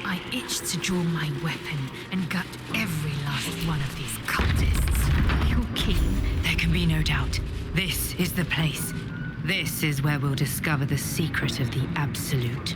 I itched to draw my weapon and gut every last one of these cultists. You're keen? There can be no doubt. This is the place. This is where we'll discover the secret of the Absolute.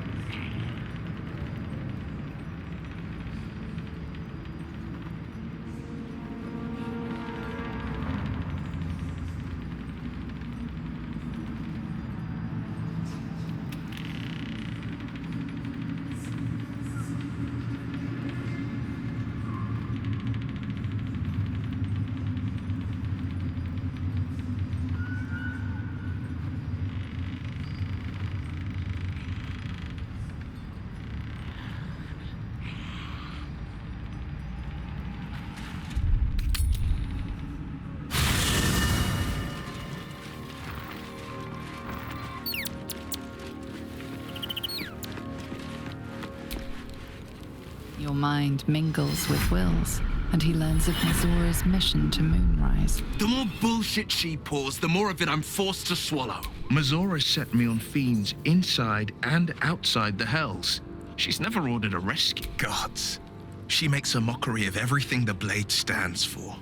Your mind mingles with Will's, and he learns of Mazora's mission to Moonrise. The more bullshit she pours, the more of it I'm forced to swallow. Mazora set me on fiends inside and outside the Hells. She's never ordered a rescue. Gods. She makes a mockery of everything the Blade stands for.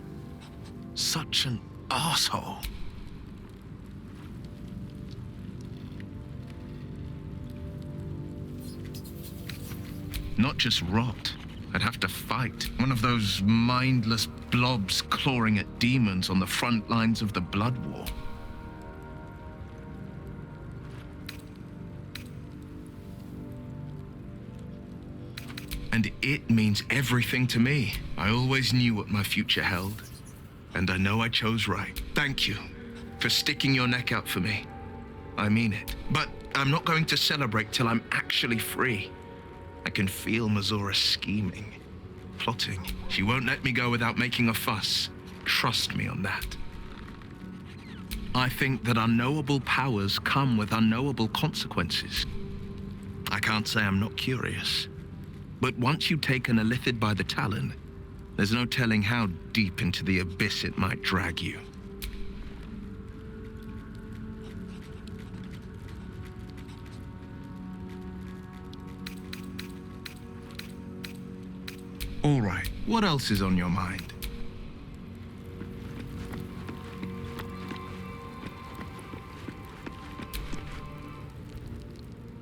Such an asshole. Not just rot. I'd have to fight. One of those mindless blobs clawing at demons on the front lines of the Blood War. And it means everything to me. I always knew what my future held. And I know I chose right. Thank you for sticking your neck out for me. I mean it. But I'm not going to celebrate till I'm actually free. I can feel Mazora scheming, plotting. She won't let me go without making a fuss. Trust me on that. I think that unknowable powers come with unknowable consequences. I can't say I'm not curious. But once you take an Illithid by the talon, there's no telling how deep into the abyss it might drag you. All right, what else is on your mind?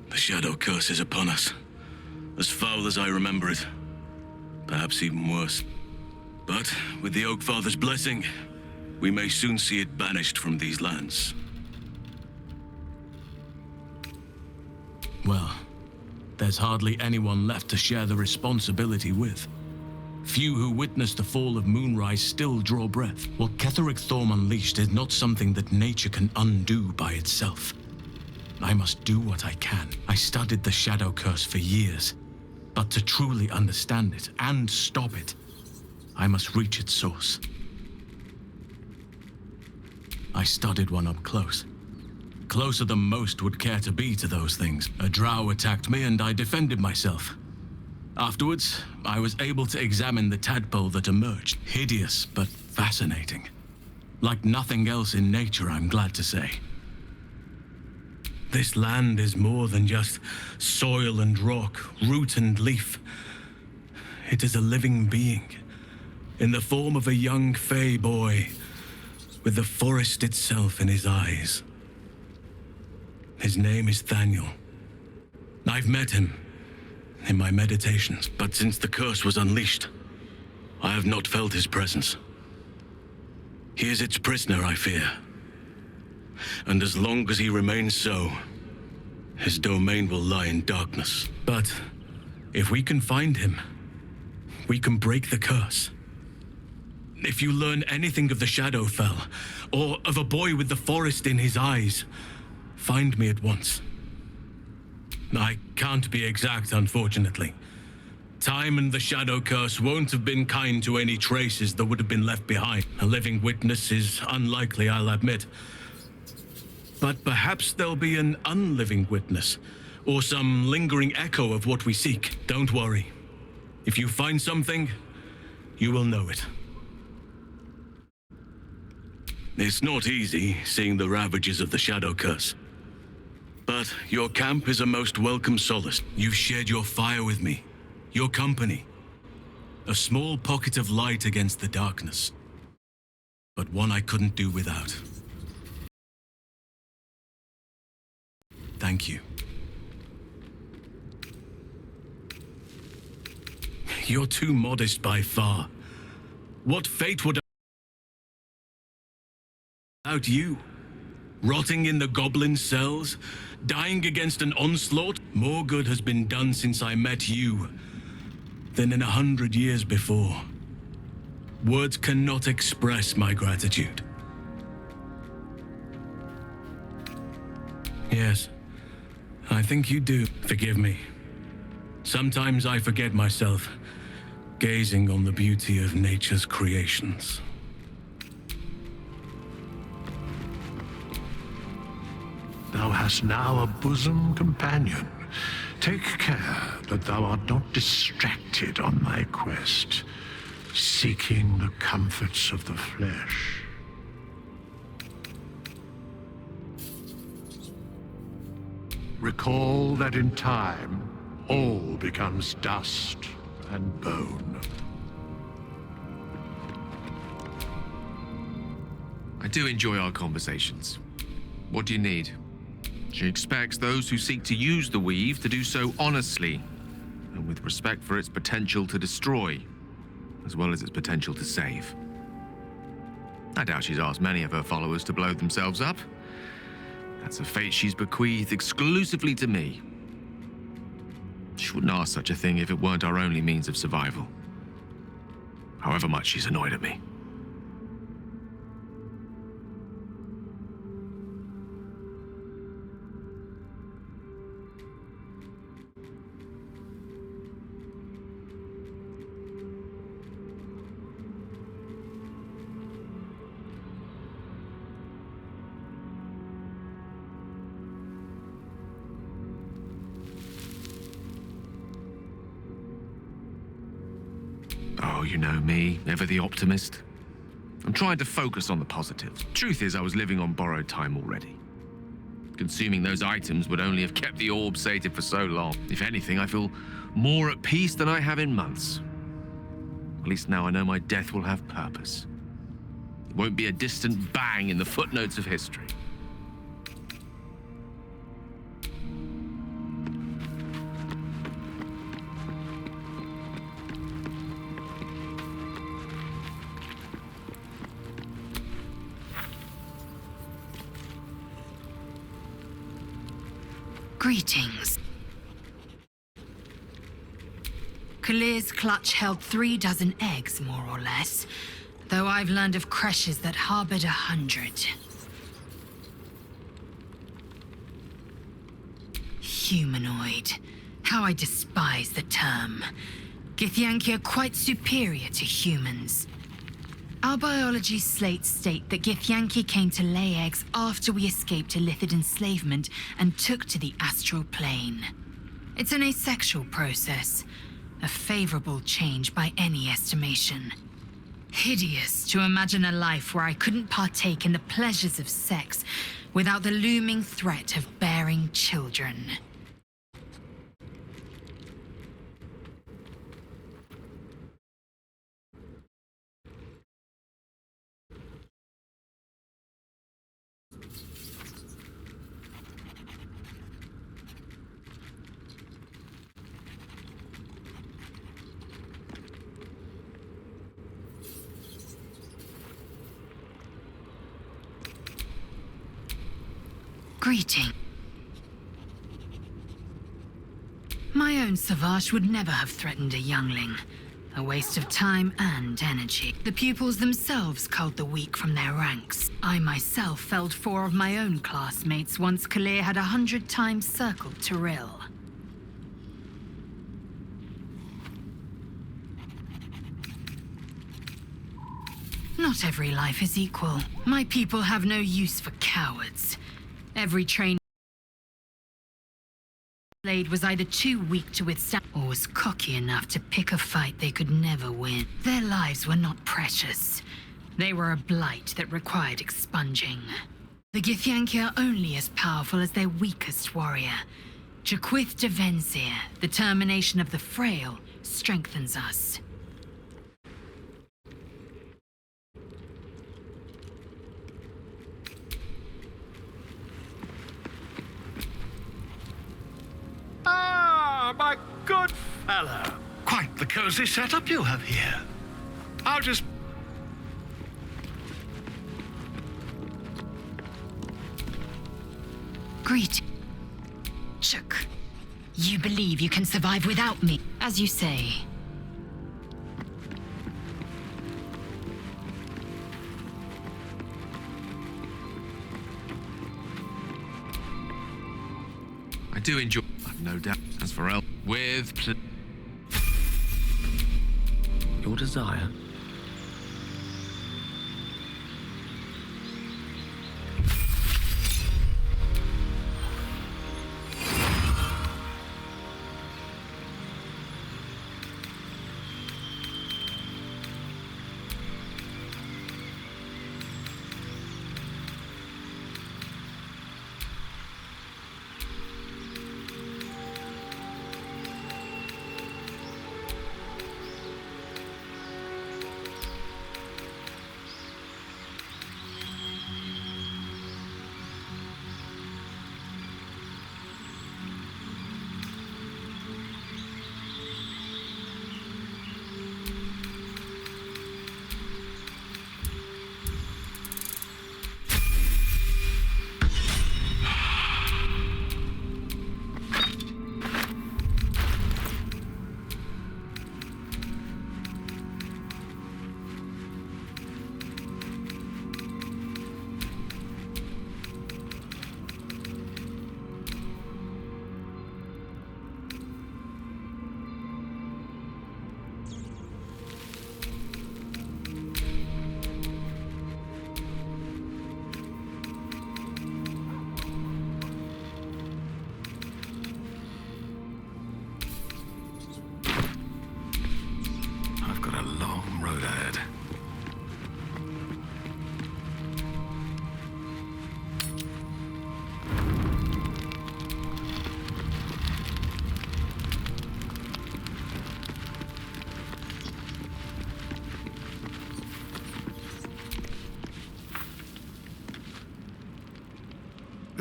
The Shadow Curse is upon us. As foul as I remember it. Perhaps even worse. But with the Oak Father's blessing, we may soon see it banished from these lands. Well, there's hardly anyone left to share the responsibility with. Few who witnessed the fall of Moonrise still draw breath. What Ketheric Thorm unleashed is not something that nature can undo by itself. I must do what I can. I studied the Shadow Curse for years, but to truly understand it and stop it, I must reach its source. I studied one up close. Closer than most would care to be to those things. A drow attacked me and I defended myself. Afterwards, I was able to examine the tadpole that emerged. Hideous, but fascinating. Like nothing else in nature, I'm glad to say. This land is more than just soil and rock, root and leaf. It is a living being, in the form of a young fey boy, with the forest itself in his eyes. His name is Thaniel. I've met him in my meditations, but since the curse was unleashed, I have not felt his presence. He is its prisoner, I fear. And as long as he remains so, his domain will lie in darkness. But if we can find him, we can break the curse. If you learn anything of the Shadowfell, or of a boy with the forest in his eyes, find me at once. I can't be exact, unfortunately. Time and the Shadow Curse won't have been kind to any traces that would have been left behind. A living witness is unlikely, I'll admit. But perhaps there'll be an unliving witness, or some lingering echo of what we seek. Don't worry. If you find something, you will know it. It's not easy, seeing the ravages of the Shadow Curse. But your camp is a most welcome solace. You've shared your fire with me, your company. A small pocket of light against the darkness, but one I couldn't do without. Thank you. You're too modest by far. What fate would without you? Rotting in the goblin cells? Dying against an onslaught? More good has been done since I met you than in 100 years before. Words cannot express my gratitude. Yes, I think you do. Forgive me. Sometimes I forget myself, gazing on the beauty of nature's creations. Thou hast now a bosom companion. Take care that thou art not distracted on thy quest, seeking the comforts of the flesh. Recall that in time, all becomes dust and bone. I do enjoy our conversations. What do you need? She expects those who seek to use the weave to do so honestly, and with respect for its potential to destroy, as well as its potential to save. I doubt she's asked many of her followers to blow themselves up. That's a fate she's bequeathed exclusively to me. She wouldn't ask such a thing if it weren't our only means of survival. However much she's annoyed at me. Oh, you know me, ever the optimist. I'm trying to focus on the positives. Truth is, I was living on borrowed time already. Consuming those items would only have kept the orb sated for so long. If anything, I feel more at peace than I have in months. At least now I know my death will have purpose. It won't be a distant bang in the footnotes of history. Greetings. Kalir's clutch held 36 eggs, more or less, though I've learned of creches that harbored 100. Humanoid. How I despise the term. Githyanki are quite superior to humans. Our biology slates state that Githyanki came to lay eggs after we escaped illicit enslavement and took to the astral plane. It's an asexual process, a favorable change by any estimation. Hideous to imagine a life where I couldn't partake in the pleasures of sex without the looming threat of bearing children. Greeting. My own Savage would never have threatened a youngling. A waste of time and energy. The pupils themselves culled the weak from their ranks. I myself felled 4 of my own classmates once Kalir had 100 times circled Tyrell. Not every life is equal. My people have no use for cowards. Every trained blade was either too weak to withstand or was cocky enough to pick a fight they could never win. Their lives were not precious. They were a blight that required expunging. The Githyanki are only as powerful as their weakest warrior. Jaquith de Venzir, the termination of the frail, strengthens us. Ah, my good fellow. Quite the cozy setup you have here. I'll just... Greet. Shook. You believe you can survive without me, as you say. I do enjoy. I've no doubt. As for El, with Your desire.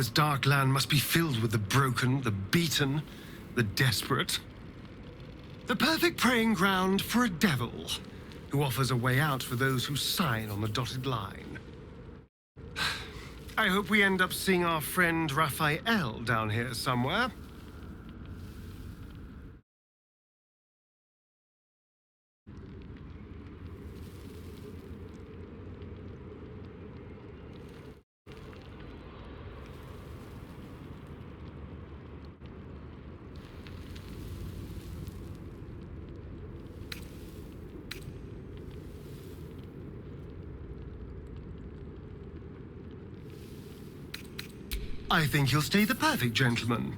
This dark land must be filled with the broken, the beaten, the desperate. The perfect preying ground for a devil who offers a way out for those who sign on the dotted line. I hope we end up seeing our friend Raphael down here somewhere. I think he'll stay the perfect gentleman,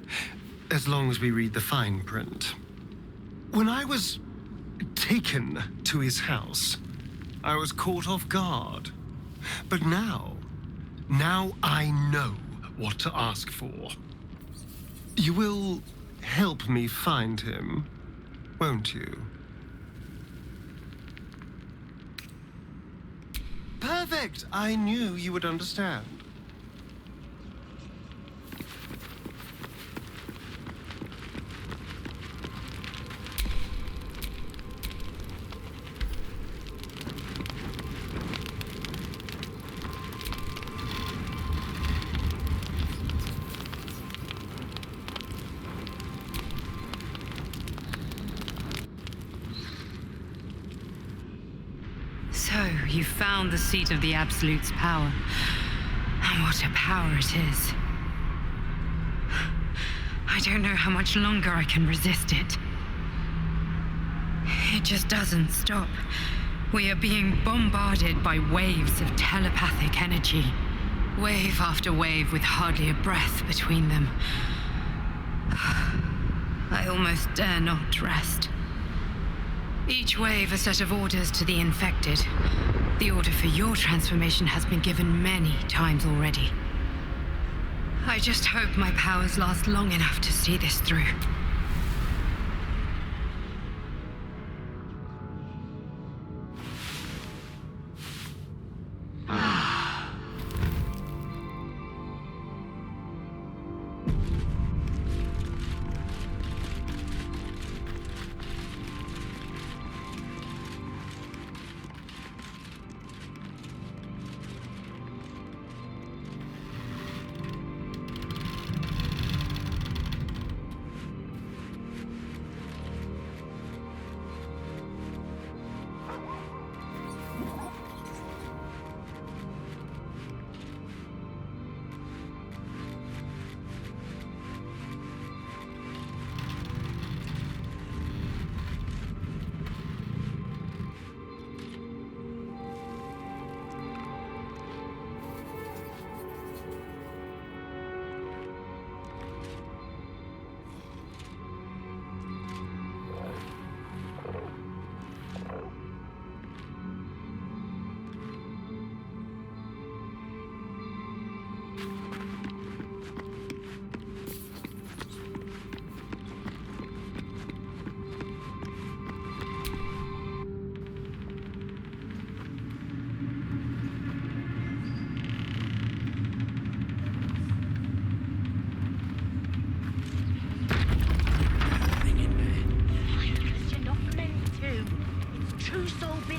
as long as we read the fine print. When I was taken to his house, I was caught off guard. But now I know what to ask for. You will help me find him, won't you? Perfect! I knew you would understand. So, you found the seat of the Absolute's power. And what a power it is. I don't know how much longer I can resist it. It just doesn't stop. We are being bombarded by waves of telepathic energy. Wave after wave with hardly a breath between them. I almost dare not rest. Each wave a set of orders to the infected. The order for your transformation has been given many times already. I just hope my powers last long enough to see this through.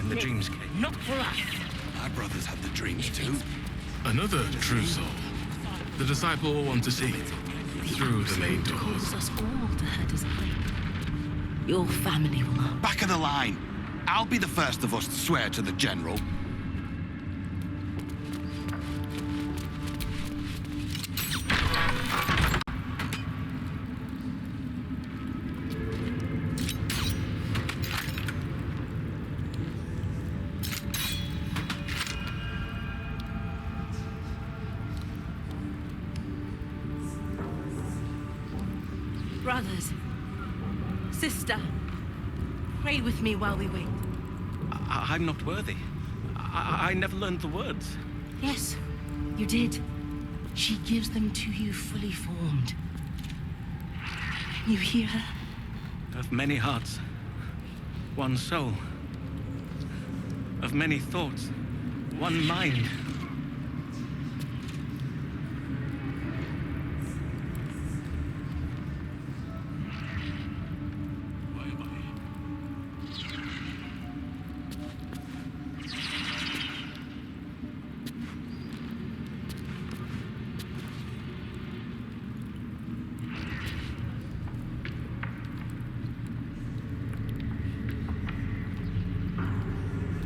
when the dreams came. Not for us. My brothers had the dreams too. Another true soul. The disciple will want to see through the main doors. Calls us all to her design. Your family will not. Back of the line. I'll be the first of us to swear to the General. Brothers, sister, pray with me while we wait. I'm not worthy. I never learned the words. Yes, you did. She gives them to you fully formed. Can you hear her? Of many hearts, one soul. Of many thoughts, one mind.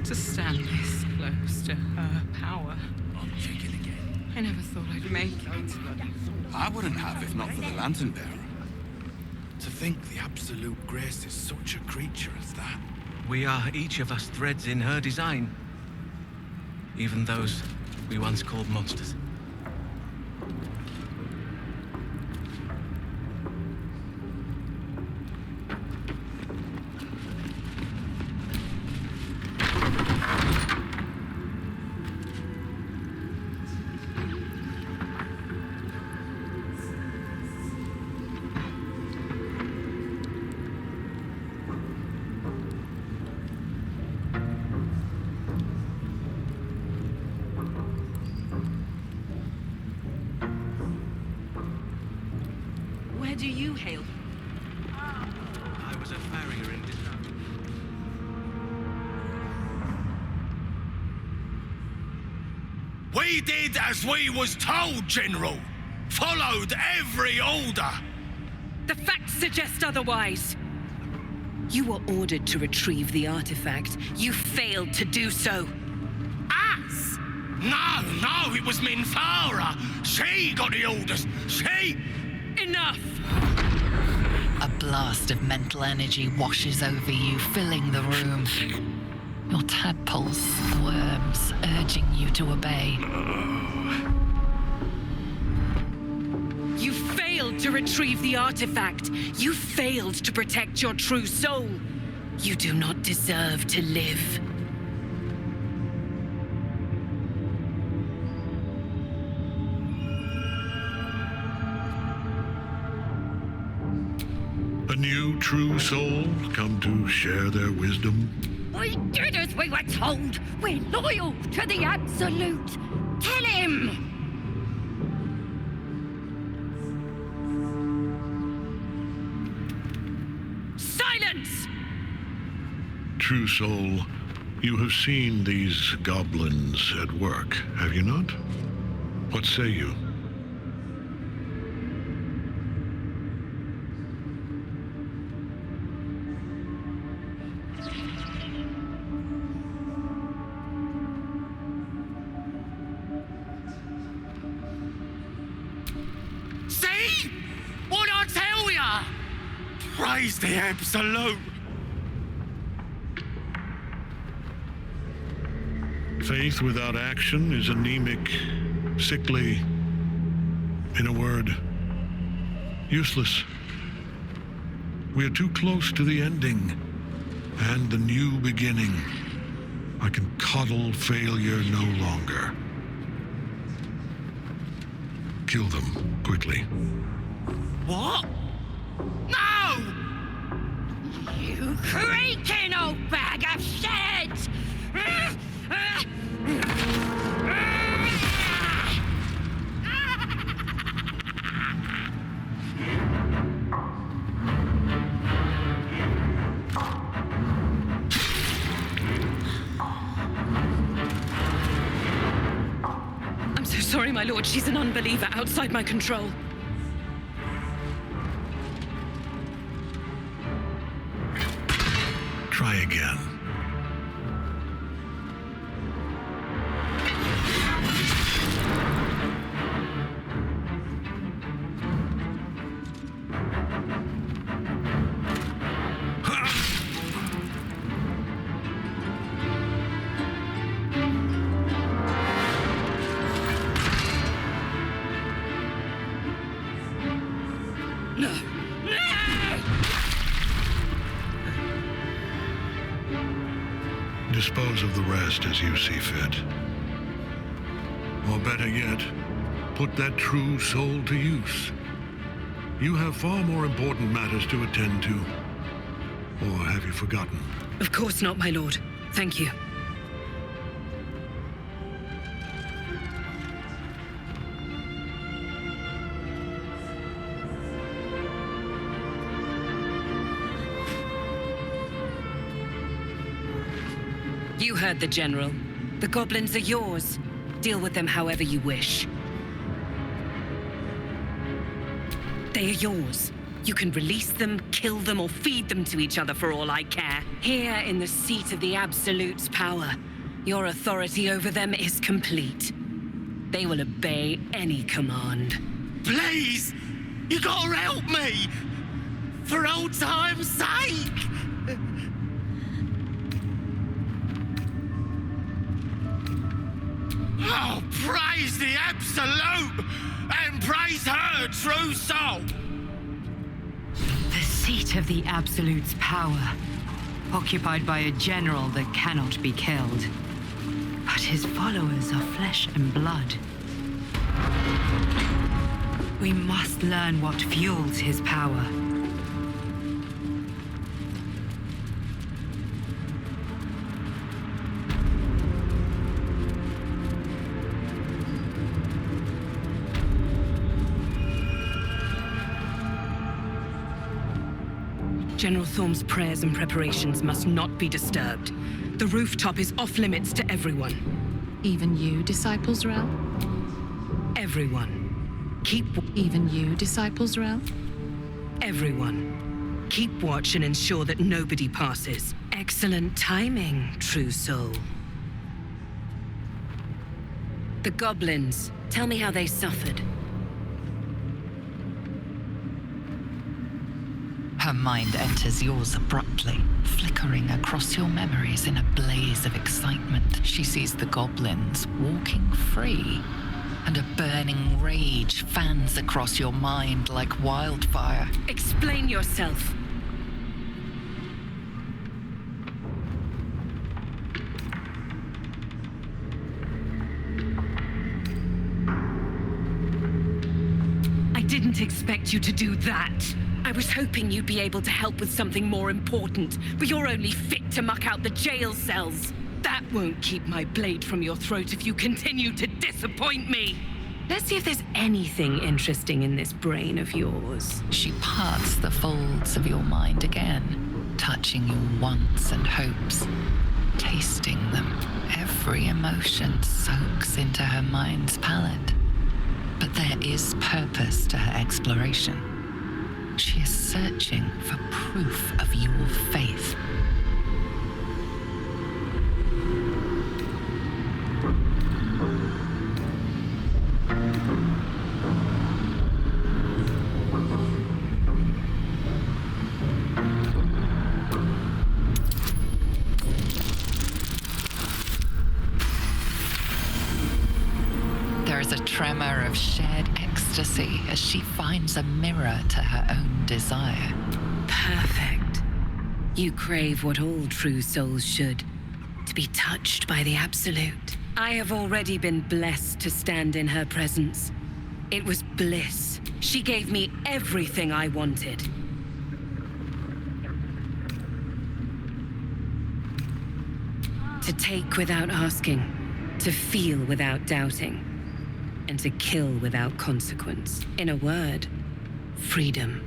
To stand this close to her power. I'm thinking again. I never thought I'd make it. I wouldn't have if not for the Lantern Bearer. To think the absolute grace is such a creature as that. We are each of us threads in her design. Even those we once called monsters. Where do you hail? I was a farrier in Disney. We did as we was told, General. Followed every order. The facts suggest otherwise. You were ordered to retrieve the artifact. You failed to do so. Us? No, it was Minthara. She got the orders. She... Enough! A blast of mental energy washes over you, filling the room. Your tadpoles, worms, urging you to obey. You failed to retrieve the artifact. You failed to protect your true soul. You do not deserve to live. A new true soul come to share their wisdom. We did as we were told. We're loyal to the Absolute. Tell him! Silence! True soul, you have seen these goblins at work, have you not? What say you? See? What I tell ya? Praise the Absolute. Faith without action is anemic, sickly, in a word, useless. We are too close to the ending and the new beginning. I can coddle failure no longer. Kill them quickly. What? No! You creaking old bag of shit! sorry, my lord. She's an unbeliever outside my control. Try again. Dispose of the rest as you see fit. Or better yet, put that true soul to use. You have far more important matters to attend to. Or have you forgotten? Of course not, my lord. Thank you. You heard the General. The goblins are yours. Deal with them however you wish. They are yours. You can release them, kill them, or feed them to each other for all I care. Here in the seat of the Absolute's power, your authority over them is complete. They will obey any command. Please! You gotta help me! For old time's sake! Oh, praise the Absolute! And praise her true soul! The seat of the Absolute's power, occupied by a general that cannot be killed. But his followers are flesh and blood. We must learn what fuels his power. General Thorm's prayers and preparations must not be disturbed. The rooftop is off limits to everyone. Even you, Disciples Rel? Everyone. Even you, Disciples Rel? Everyone. Keep watch and ensure that nobody passes. Excellent timing, true soul. The goblins. Tell me how they suffered. Her mind enters yours abruptly, flickering across your memories in a blaze of excitement. She sees the goblins walking free, and a burning rage fans across your mind like wildfire. Explain yourself. I didn't expect you to do that. I was hoping you'd be able to help with something more important, but you're only fit to muck out the jail cells. That won't keep my blade from your throat if you continue to disappoint me. Let's see if there's anything interesting in this brain of yours. She parts the folds of your mind again, touching your wants and hopes, tasting them. Every emotion soaks into her mind's palate. But there is purpose to her exploration. She is searching for proof of your faith. There is a tremor of shared ecstasy as she finds a mirror to her own desire. Perfect. You crave what all true souls should, to be touched by the Absolute. I have already been blessed to stand in her presence. It was bliss. She gave me everything I wanted. To take without asking, to feel without doubting, and to kill without consequence. In a word, freedom.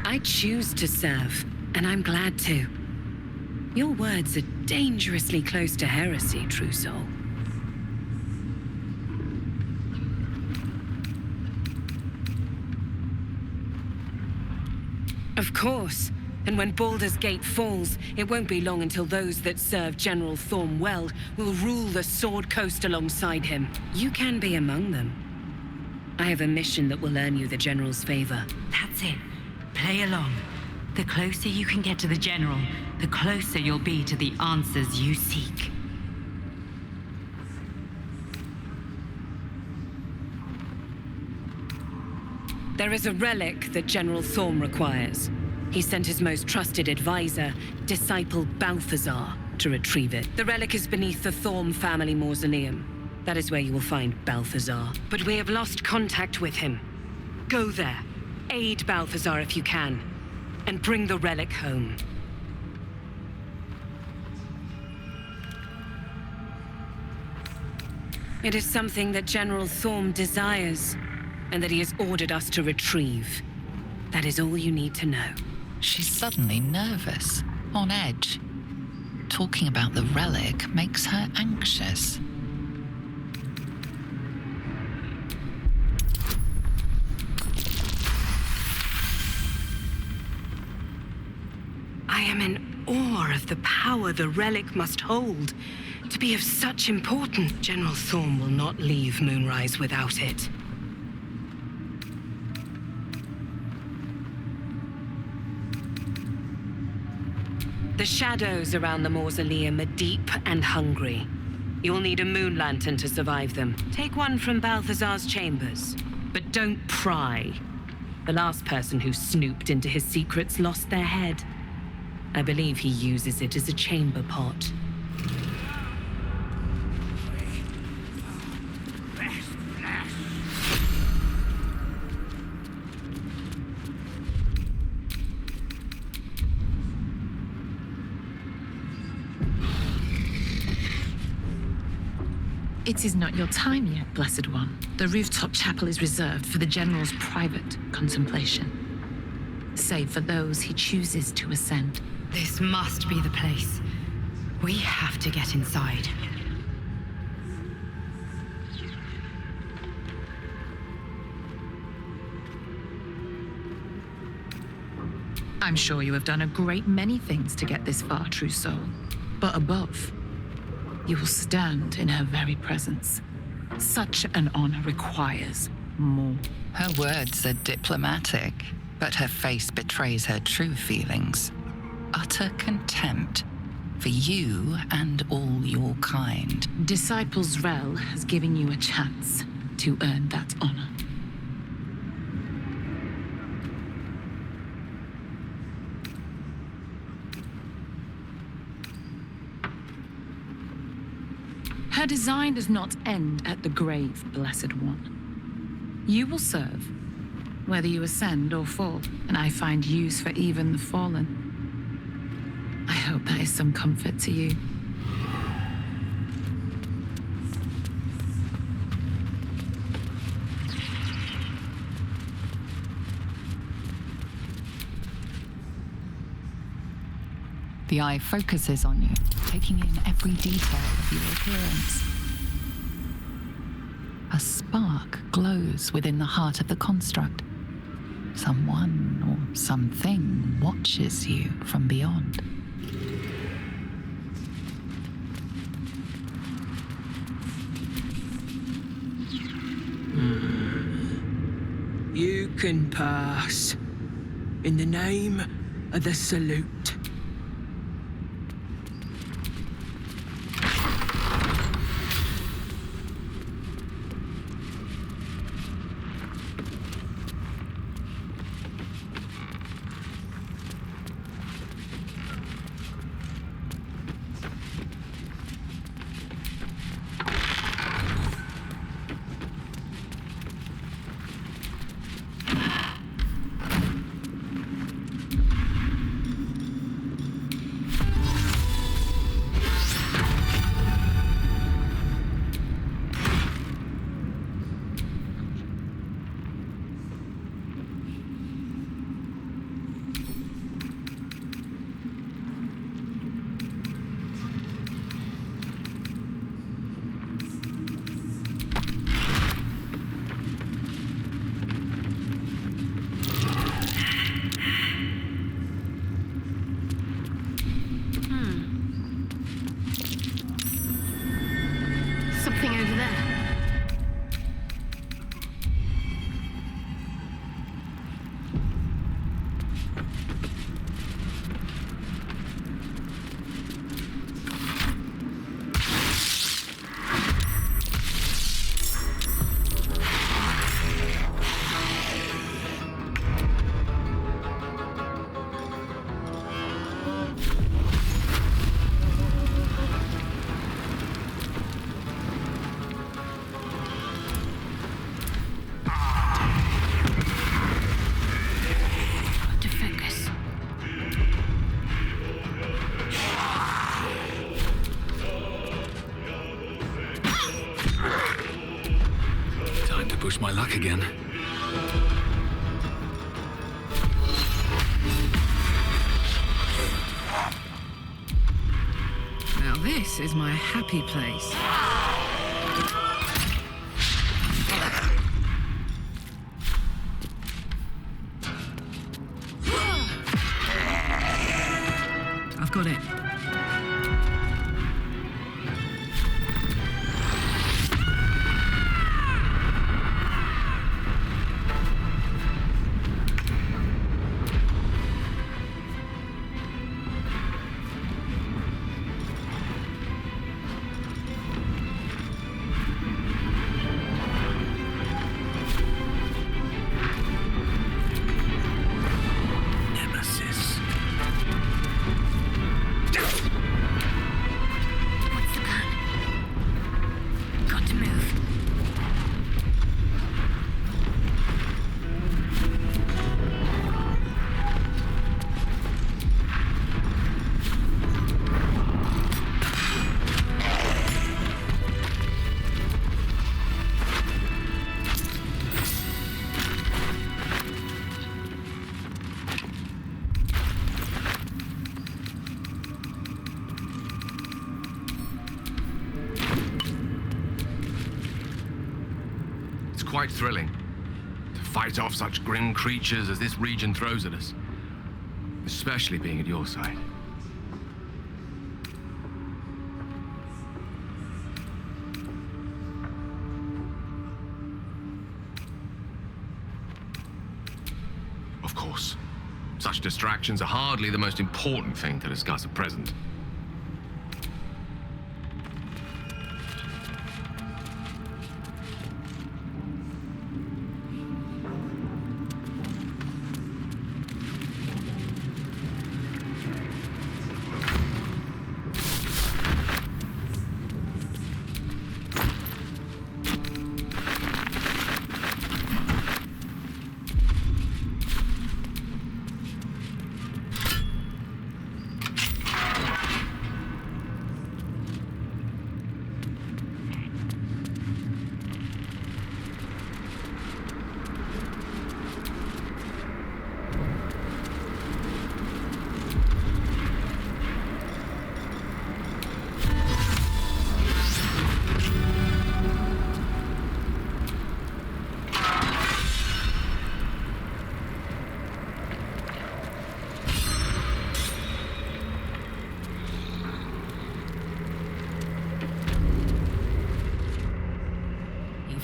I choose to serve, and I'm glad to. Your words are dangerously close to heresy, true soul. Of course. And when Baldur's Gate falls, it won't be long until those that serve General Thorm well will rule the Sword Coast alongside him. You can be among them. I have a mission that will earn you the General's favor. That's it. Play along. The closer you can get to the General, the closer you'll be to the answers you seek. There is a relic that General Thorm requires. He sent his most trusted advisor, disciple Balthazar, to retrieve it. The relic is beneath the Thorm family mausoleum. That is where you will find Balthazar. But we have lost contact with him. Go there. Aid Balthazar if you can. And bring the relic home. It is something that General Thorm desires, and that he has ordered us to retrieve. That is all you need to know. She's suddenly nervous, on edge. Talking about the relic makes her anxious. I am in awe of the power the relic must hold. To be of such importance, General Thorm will not leave Moonrise without it. The shadows around the mausoleum are deep and hungry. You'll need a moon lantern to survive them. Take one from Balthazar's chambers, but don't pry. The last person who snooped into his secrets lost their head. I believe he uses it as a chamber pot. It is not your time yet, Blessed One. The rooftop chapel is reserved for the General's private contemplation, save for those he chooses to ascend. This must be the place. We have to get inside. I'm sure you have done a great many things to get this far, true soul. But above, you will stand in her very presence. Such an honor requires more. Her words are diplomatic, but her face betrays her true feelings. Utter contempt for you and all your kind. Disciples Rel has given you a chance to earn that honor. Her design does not end at the grave, Blessed One. You will serve, whether you ascend or fall, and I find use for even the fallen. I hope that is some comfort to you. The eye focuses on you, taking in every detail of your appearance. A spark glows within the heart of the construct. Someone or something watches you from beyond. You can pass. In the name of the Salute. luck again. Now this is my happy place. I've got it. Quite thrilling to fight off such grim creatures as this region throws at us, especially being at your side. Of course, such distractions are hardly the most important thing to discuss at present.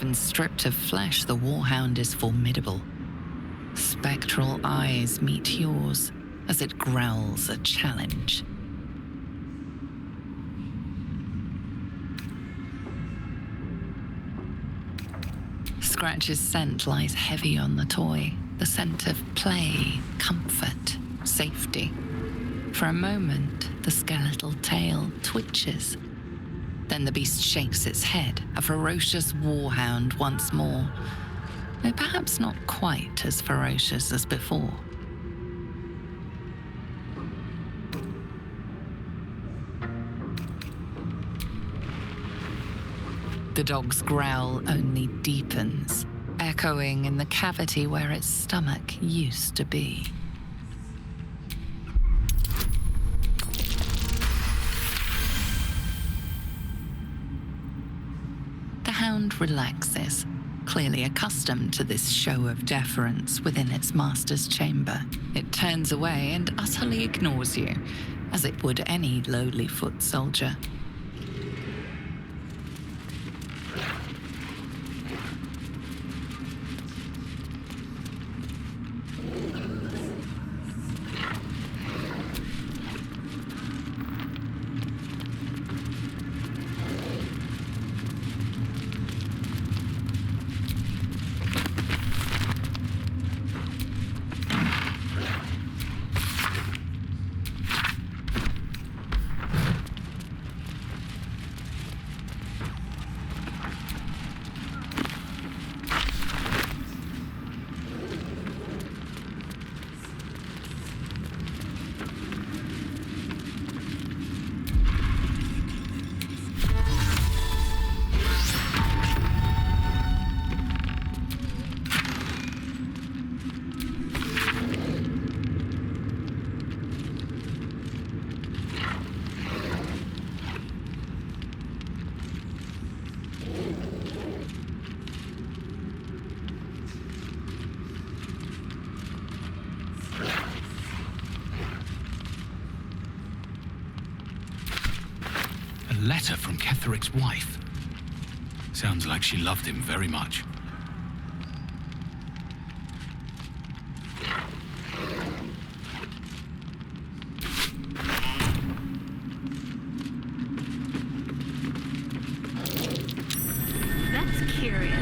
Even stripped of flesh, the warhound is formidable. Spectral eyes meet yours as it growls a challenge. Scratch's scent lies heavy on the toy, the scent of play, comfort, safety. For a moment, the skeletal tail twitches. Then the beast shakes its head, a ferocious warhound once more, though perhaps not quite as ferocious as before. The dog's growl only deepens, echoing in the cavity where its stomach used to be. The hound relaxes, clearly accustomed to this show of deference within its master's chamber. It turns away and utterly ignores you, as it would any lowly foot soldier. letter from Ketheric's wife. Sounds like she loved him very much. That's curious.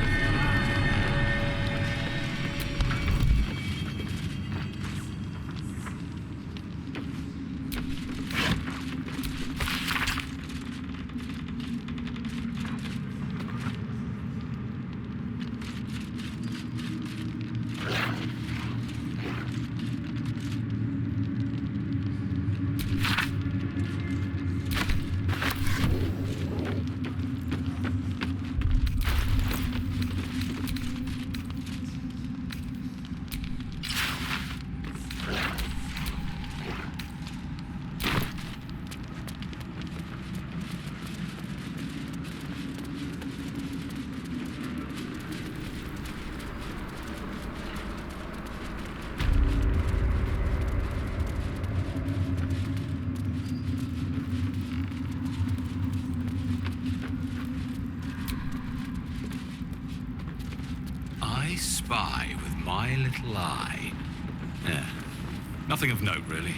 I spy with my little eye. Yeah, nothing of note, really.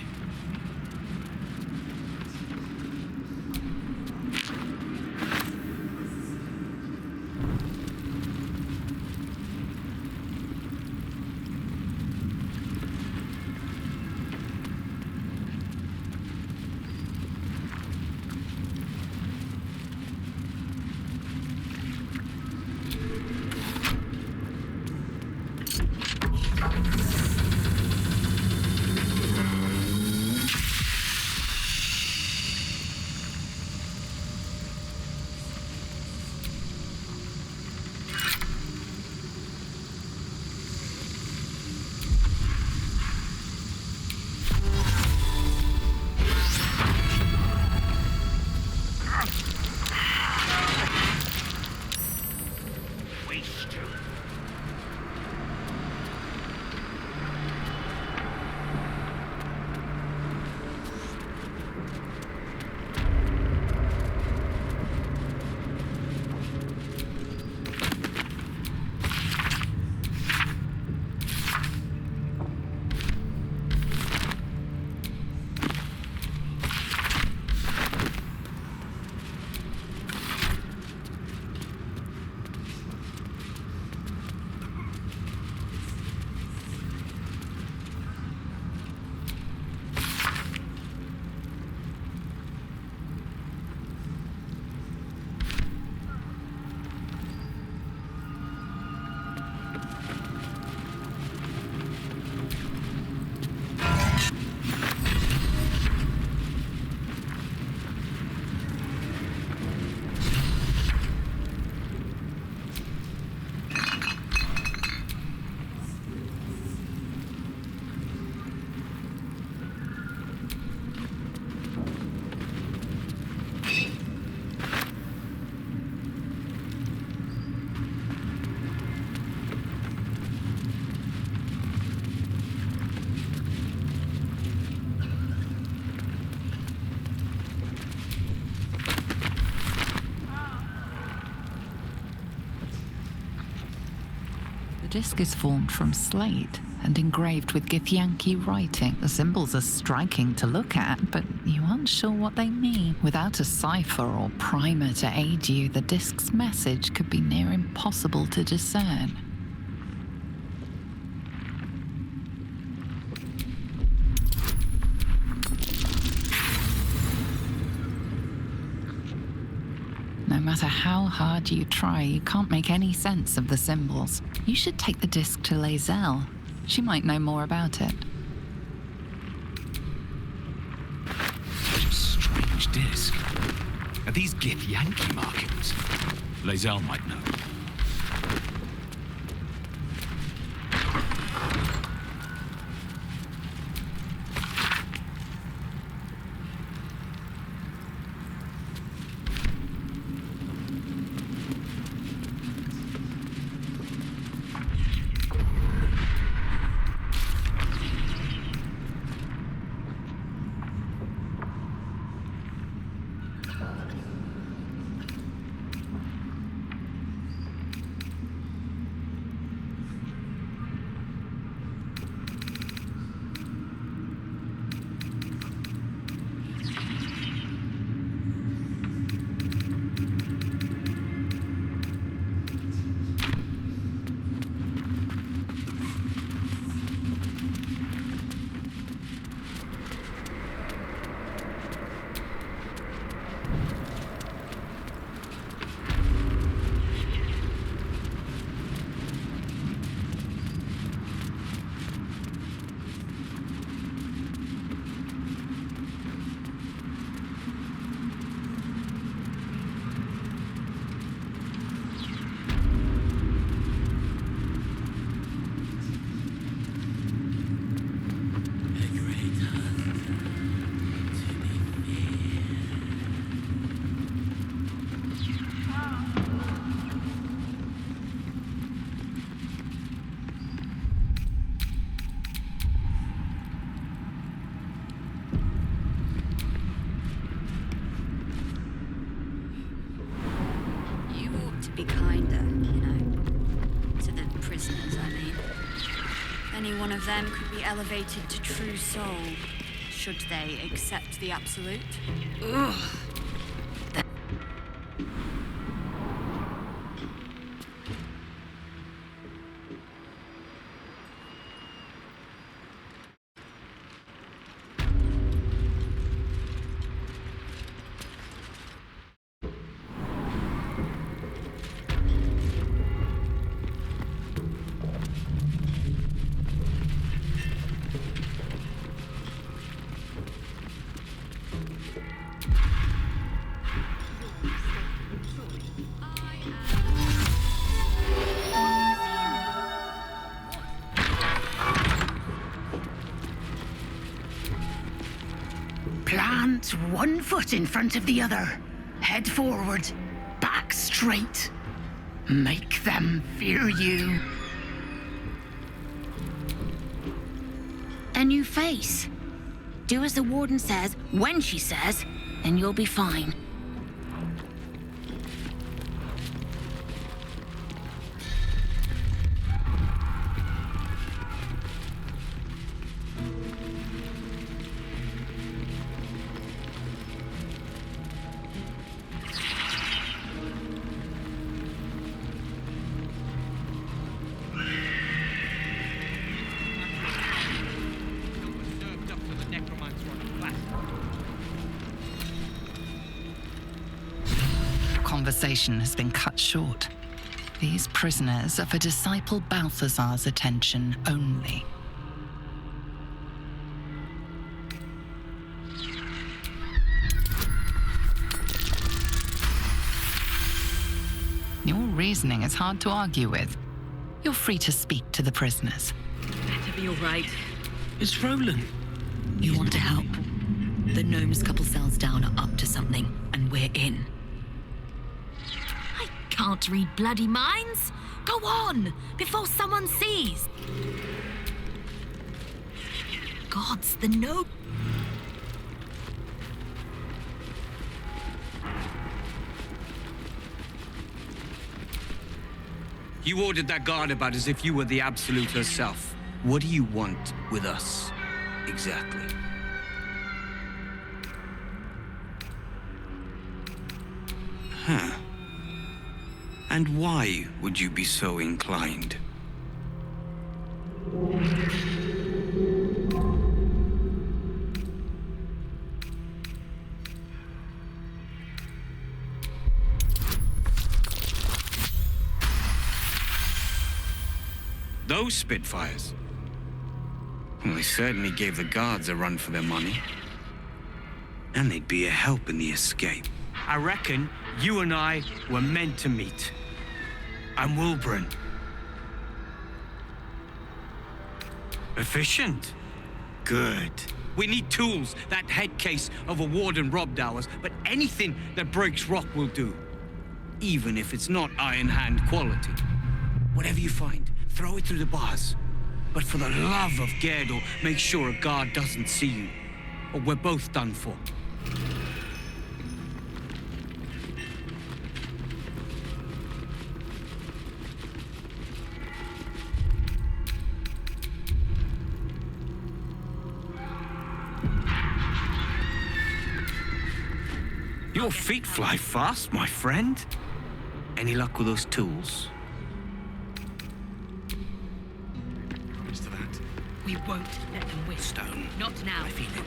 The disc is formed from slate and engraved with Githyanki writing. The symbols are striking to look at, but you aren't sure what they mean. Without a cipher or primer to aid you, the disc's message could be near impossible to discern. No matter how hard you try, you can't make any sense of the symbols. You should take the disc to Lae'zel. She might know more about it. Such a strange disc. Are these Githyanki markings? Lae'zel might know. of them could be elevated to true soul, should they accept the Absolute. Ugh. Plant one foot in front of the other. Head forward. Back straight. Make them fear you. A new face. Do as the warden says, when she says, and you'll be fine. Conversation has been cut short. These prisoners are for Disciple Balthazar's attention only. Your reasoning is hard to argue with. You're free to speak to the prisoners. Better be all right. It's Roland. You want to help? The gnomes couple cells down are up to something, and we're in. I can't read bloody minds. Go on, before someone sees. Gods, the no... You ordered that guard about as if you were the Absolute herself. What do you want with us, exactly? Huh. And why would you be so inclined? Those Spitfires? Well, they certainly gave the guards a run for their money. And they'd be a help in the escape. I reckon you and I were meant to meet. I'm Wilburn. Efficient? Good. We need tools. That head case of a warden robbed ours, but anything that breaks rock will do. Even if it's not Iron Hand quality. Whatever you find, throw it through the bars. But for the love of Gerdor, make sure a guard doesn't see you, or we're both done for. Your feet fly fast, my friend. Any luck with those tools? We won't let them win. Stone. Not now. I feel it.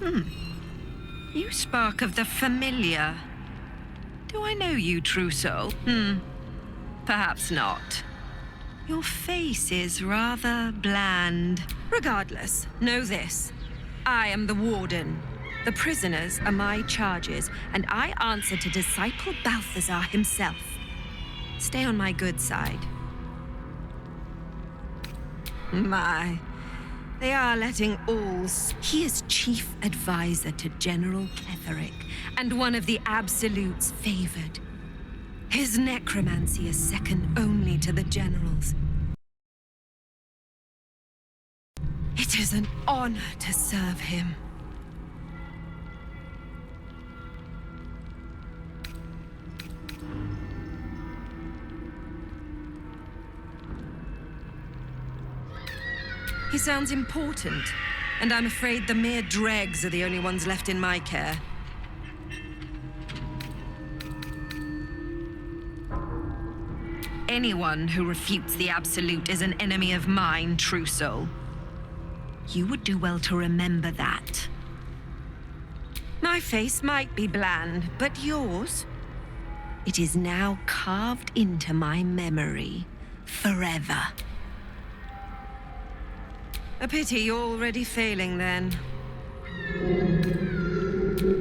Ever. You spark of the familiar. Do I know you, true soul? Perhaps not. Your face is rather bland. Regardless, know this. I am the warden. The prisoners are my charges, and I answer to Disciple Balthazar himself. Stay on my good side. My, they are letting all... He is chief advisor to General Ketherick, and one of the Absolute's favored. His necromancy is second only to the General's. It is an honor to serve him. He sounds important, and I'm afraid the mere dregs are the only ones left in my care. Anyone who refutes the Absolute is an enemy of mine, True Soul. You would do well to remember that. My face might be bland, but yours? It is now carved into my memory, forever. A pity you're already failing, then.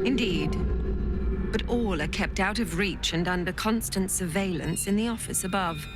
Indeed. But all are kept out of reach and under constant surveillance in the office above.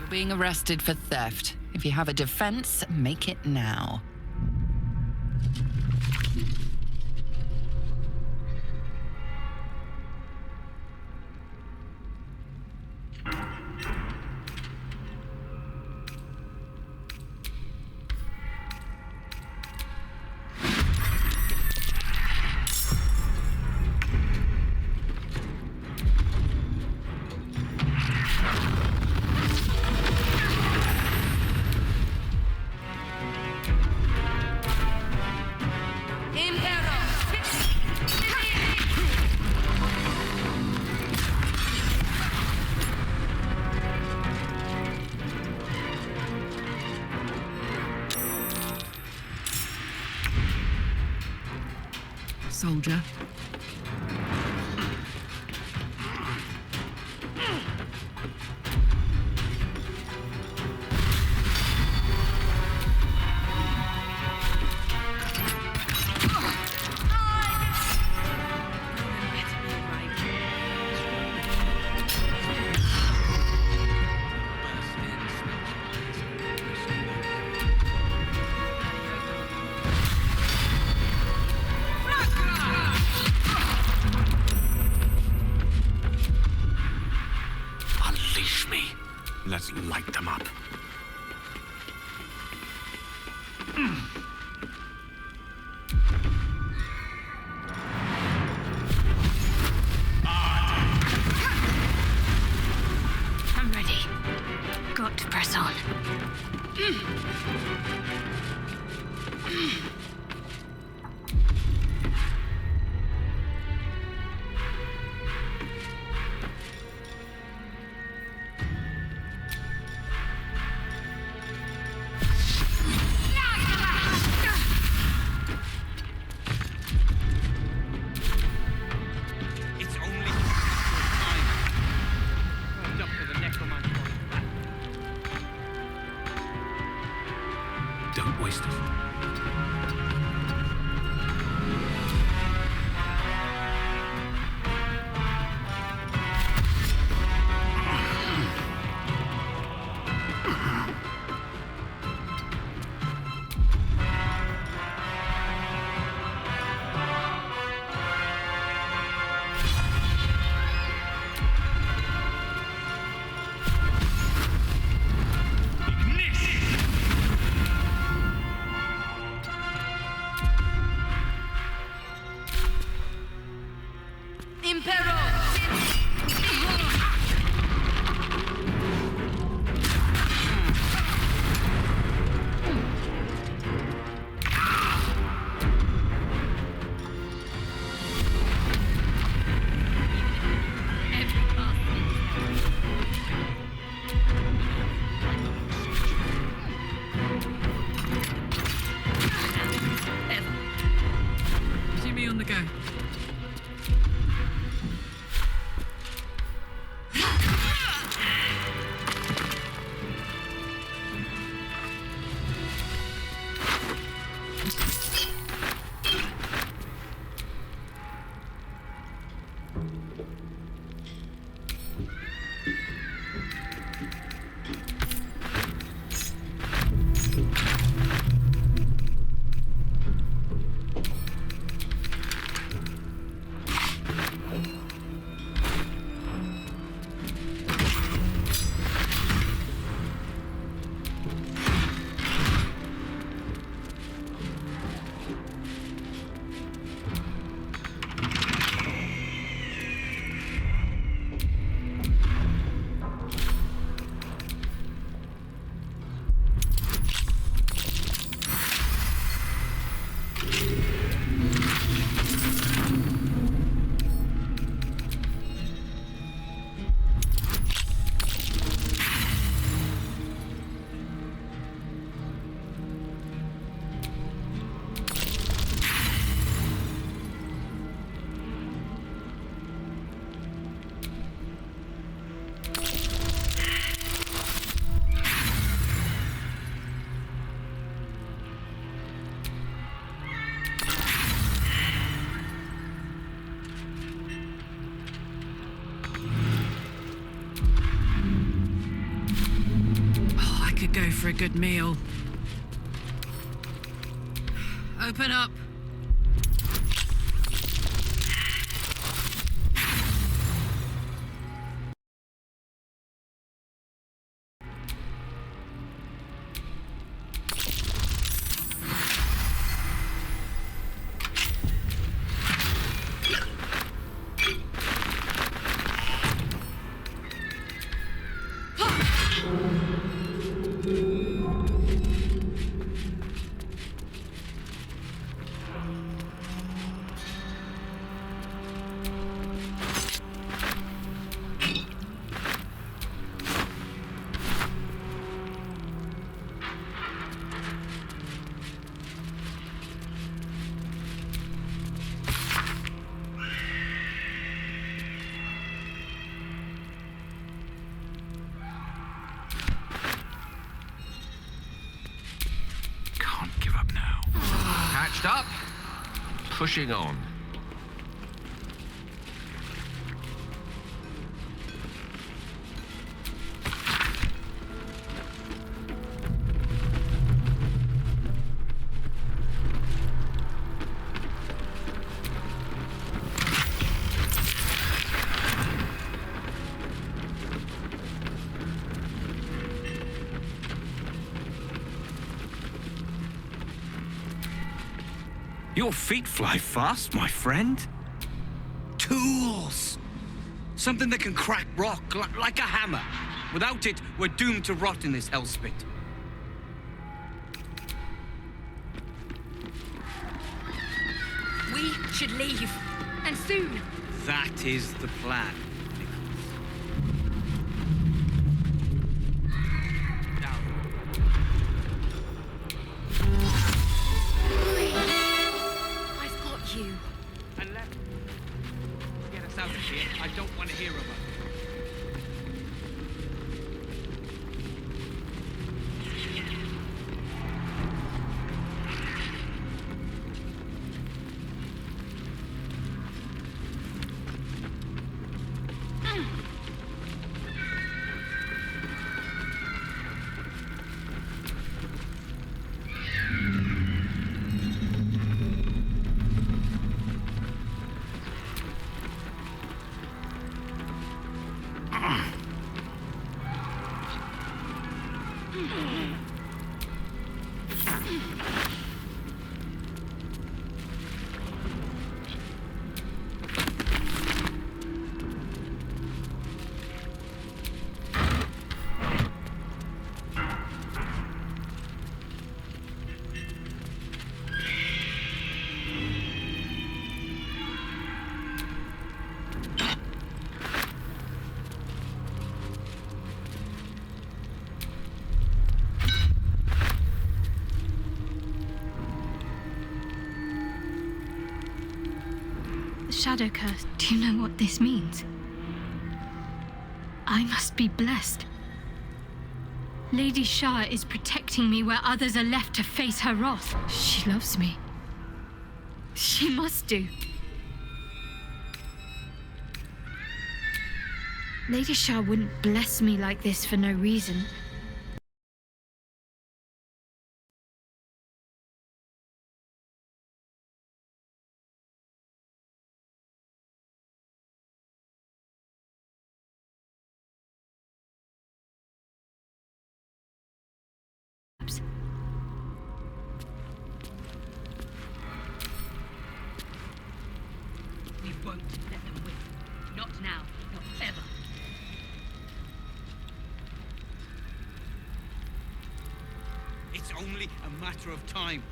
Being arrested for theft. If you have a defense, make it now. Soldier. Let's light them up. I'm ready. Got to press on. Don't waste it. go for a good meal. Open up. Patched up, pushing on. Your feet fly fast, my friend. Tools! Something that can crack rock like a hammer. Without it, we're doomed to rot in this hellspit. We should leave. And soon. That is the plan. I've got you. And let get us out of here. I don't want to hear about it. Shadow curse. Do you know what this means? I must be blessed. Lady Shah is protecting me where others are left to face her wrath. She loves me. She must do. Lady Shah wouldn't bless me like this for no reason. We won't let them win. Not now, not ever. It's only a matter of time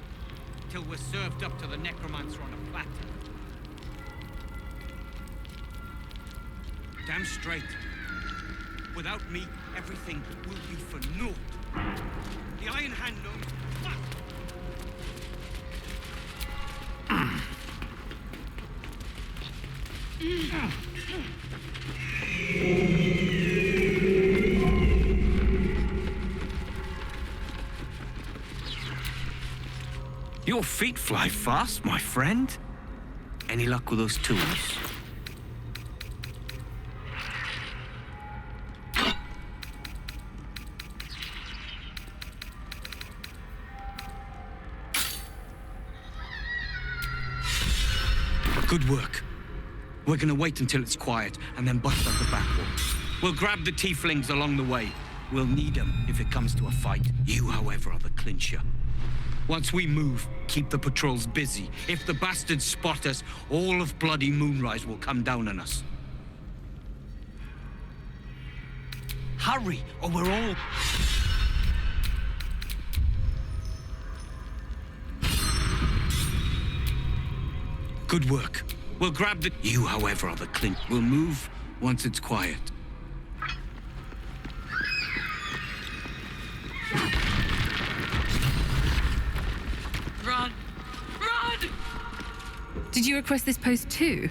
till we're served up to the necromancer on a platter. Damn straight. Without me, everything will be for naught. The Iron Hand knows. Fuck! Your feet fly fast, my friend. Any luck with those tools? Good work. We're gonna wait until it's quiet and then bust up the back wall. We'll grab the tieflings along the way. We'll need them if it comes to a fight. You, however, are the clincher. Once we move, keep the patrols busy. If the bastards spot us, all of bloody Moonrise will come down on us. Hurry, or we're all... Good work. We'll grab the... You, however, are the clinch. We'll move once it's quiet. Run! Run! Did you request this post too?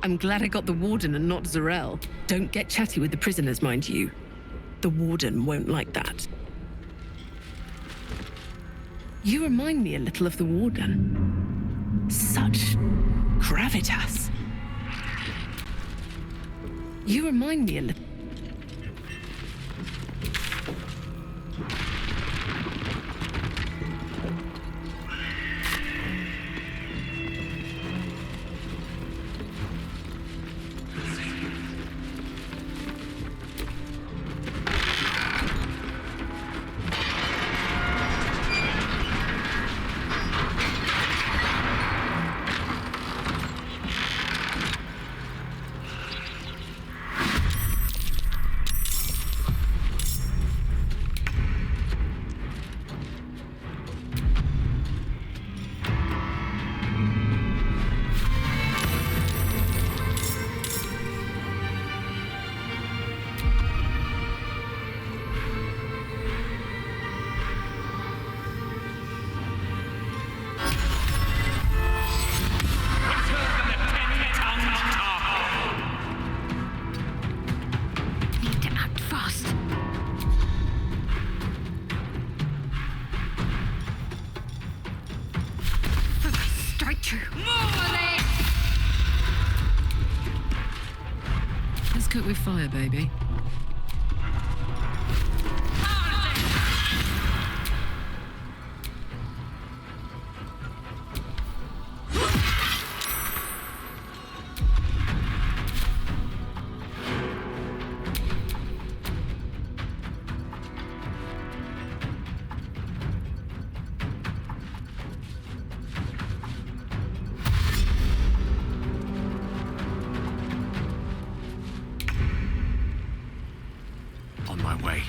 I'm glad I got the Warden and not Zarel. Don't get chatty with the prisoners, mind you. The Warden won't like that. You remind me a little of the Warden. Such gravitas. You remind me a little... Let's cook with fire, baby. On my way.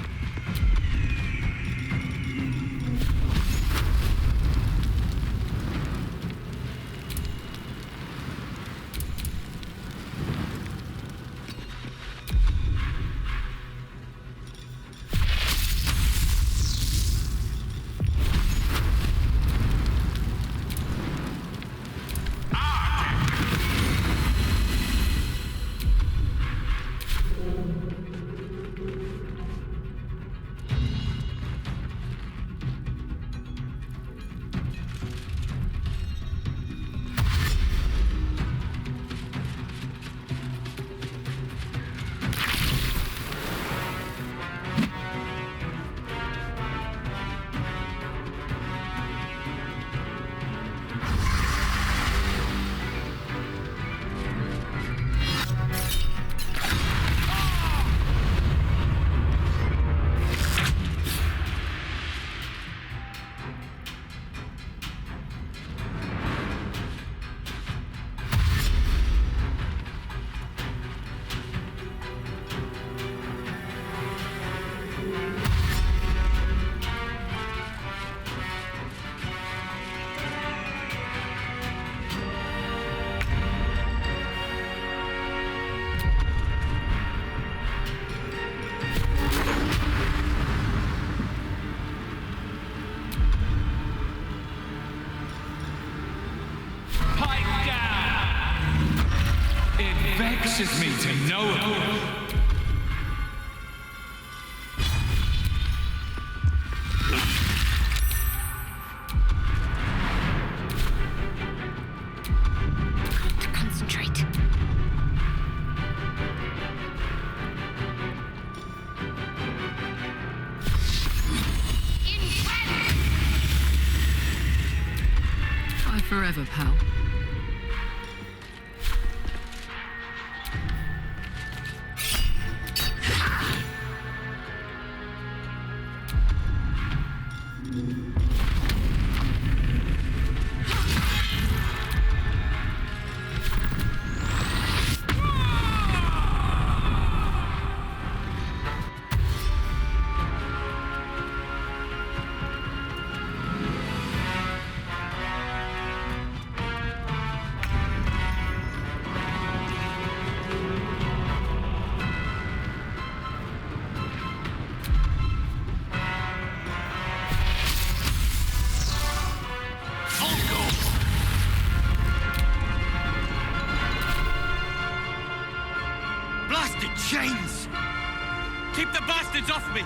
Vexes me to know it. Concentrate. Fight forever, pal. Keep the bastards off me!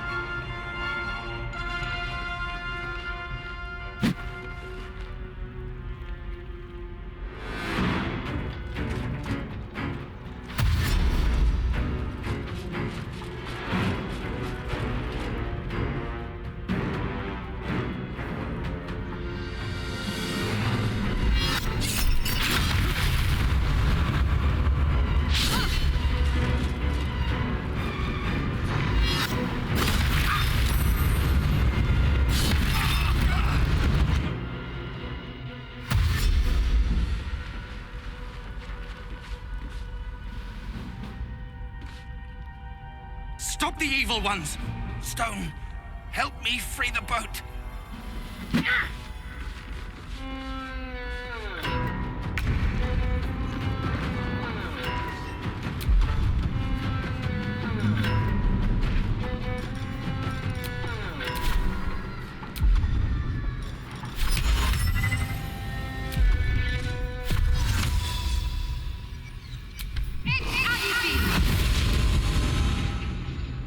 Stop the evil ones! Stone, help me free the boat!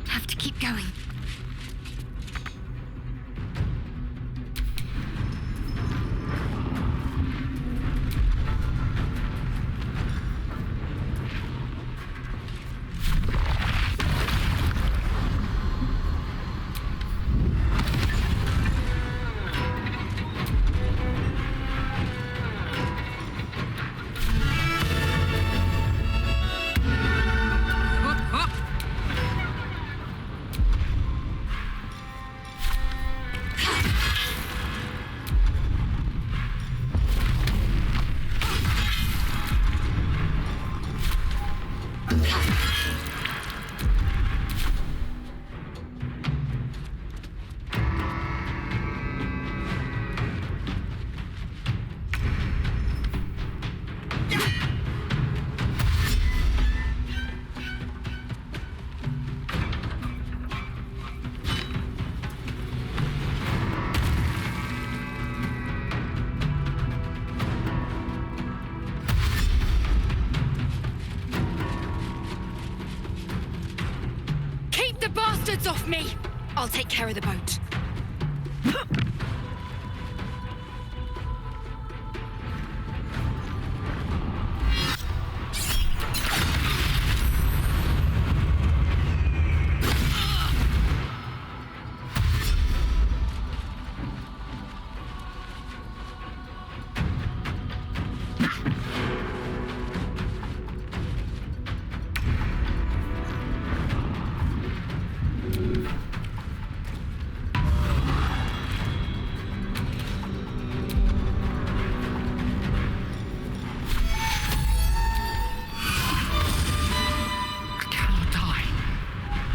Have to keep going. Keep the bastards off me! I'll take care of the boat.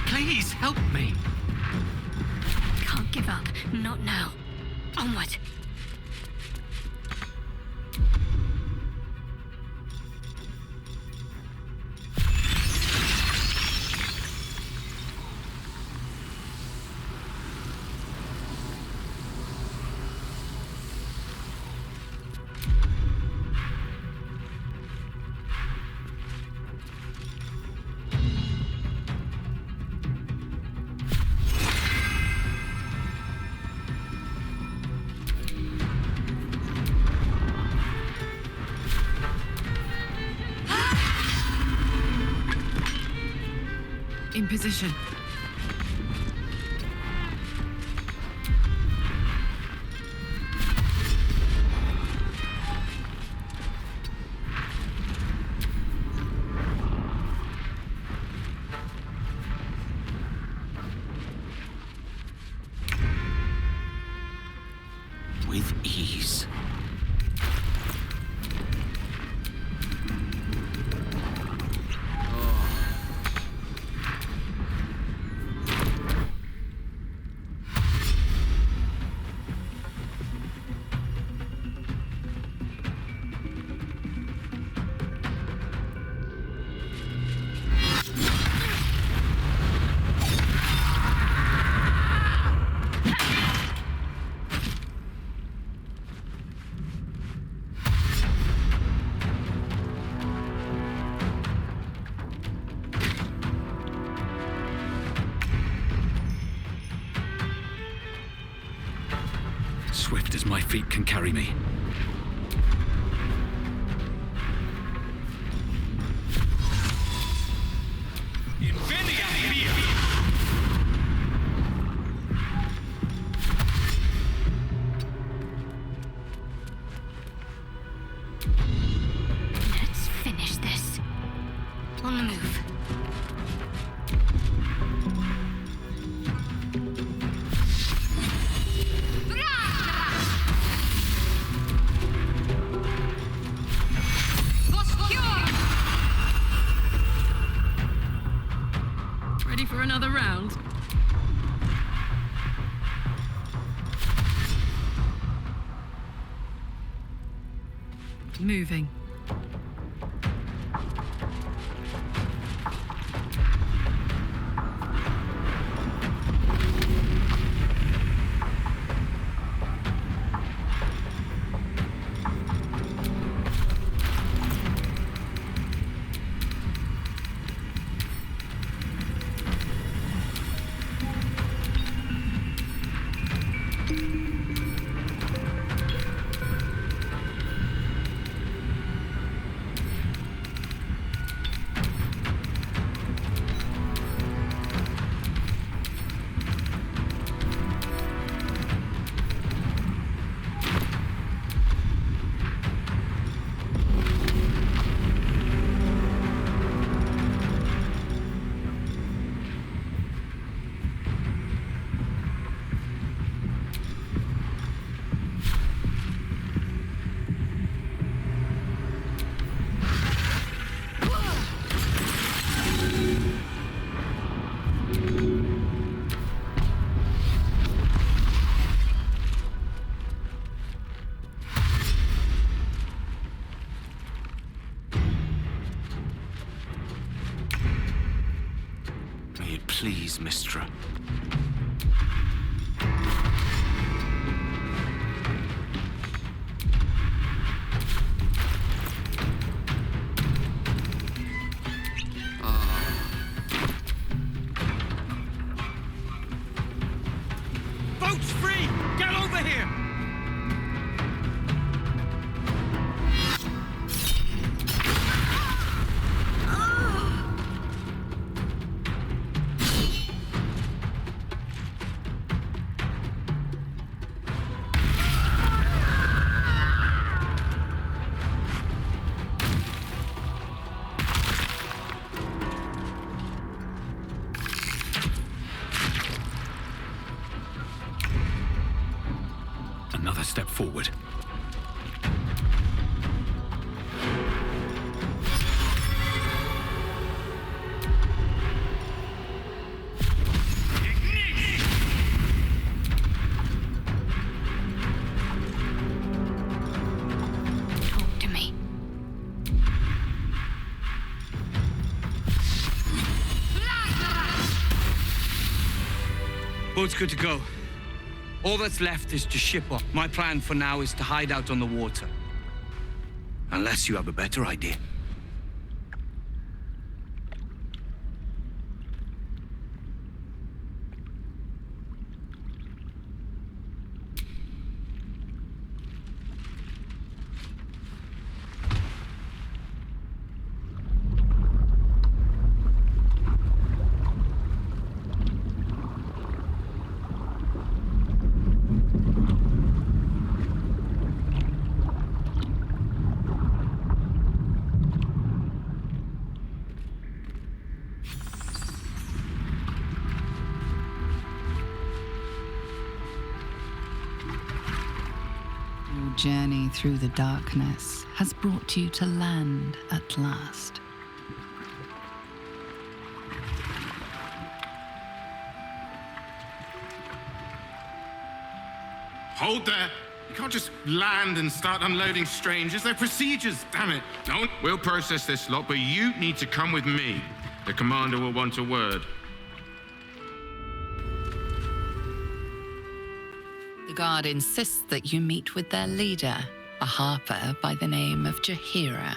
Please help me. Can't give up. Not now. Onward. In position. With ease. swift as my feet can carry me. Let's finish this. On the move. Ready for another round? Moving. May it please, Mistra. Boat's free! Get over here! Another step forward. Talk to me. Boat's good to go. All that's left is to ship off. My plan for now is to hide out on the water. Unless you have a better idea. Your journey through the darkness has brought you to land at last. Hold there. You can't just land and start unloading strangers. They're procedures, damn it. No, we'll process this lot, but you need to come with me. The commander will want a word. The guard insists that you meet with their leader, a harper by the name of Jahira.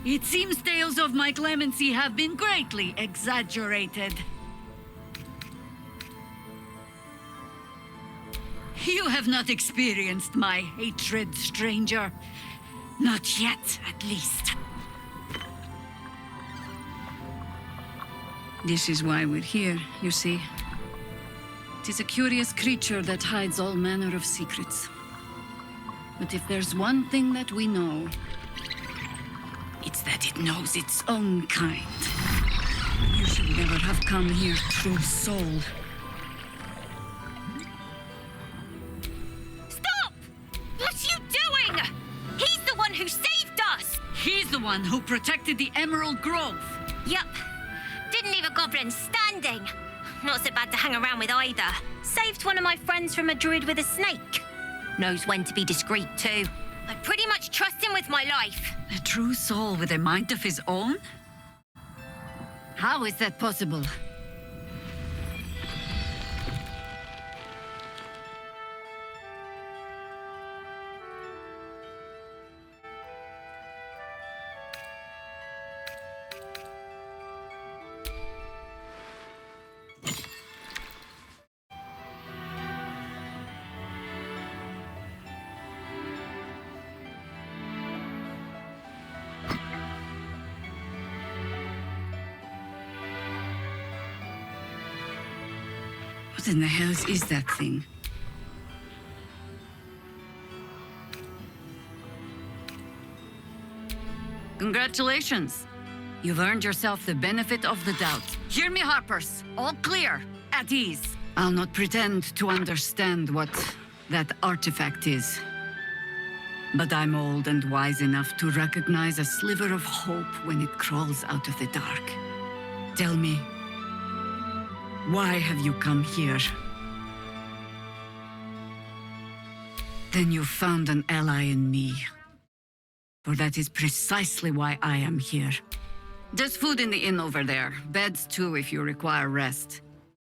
It seems tales of my clemency have been greatly exaggerated. You have not experienced my hatred, stranger. Not yet, at least. This is why we're here, you see. It is a curious creature that hides all manner of secrets. But if there's one thing that we know, it's that it knows its own kind. You should never have come here, true soul. Stop! What are you doing? He's the one who saved us! He's the one who protected the Emerald Grove. Yup. Didn't leave a goblin standing. Not so bad to hang around with either. Saved one of my friends from a druid with a snake. Knows when to be discreet too. I pretty much trust him with my life. A true soul with a mind of his own? How is that possible? What in the hell is that thing? Congratulations. You've earned yourself the benefit of the doubt. Hear me, Harpers. All clear. At ease. I'll not pretend to understand what that artifact is. But I'm old and wise enough to recognize a sliver of hope when it crawls out of the dark. Tell me, why have you come here? Then you found an ally in me. For that is precisely why I am here. There's food in the inn over there. Beds too if you require rest.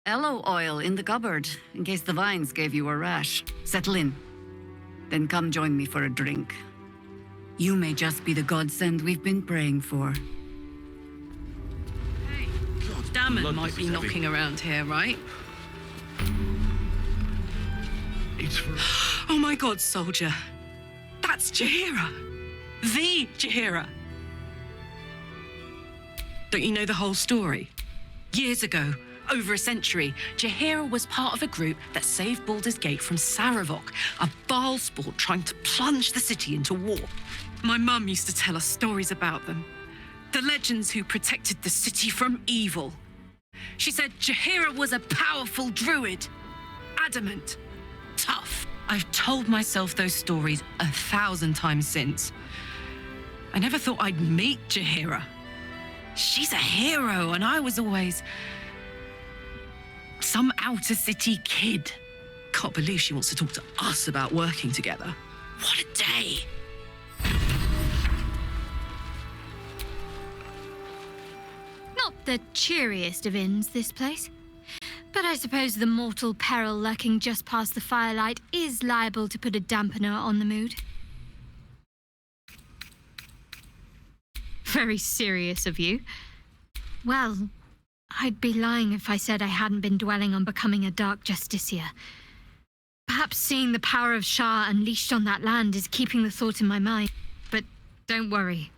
Aloe oil in the cupboard, in case the vines gave you a rash. Settle in. Then come join me for a drink. You may just be the godsend we've been praying for. Damon might be knocking around here, right? Oh my god, soldier. That's Jaheira. The Jaheira. Don't you know the whole story? Years ago, over a century, Jaheira was part of a group that saved Baldur's Gate from Saravok, a Baal sport trying to plunge the city into war. My mum used to tell us stories about them. The legends who protected the city from evil. She said Jaheira was a powerful druid. Adamant. Tough. I've told myself those stories 1,000 times since. I never thought I'd meet Jaheira. She's a hero, and I was always some outer city kid. Can't believe she wants to talk to us about working together. What a day. Not the cheeriest of inns, this place. But I suppose the mortal peril lurking just past the firelight is liable to put a dampener on the mood. Very serious of you. Well, I'd be lying if I said I hadn't been dwelling on becoming a dark justiciar. Perhaps seeing the power of Shah unleashed on that land is keeping the thought in my mind. But don't worry.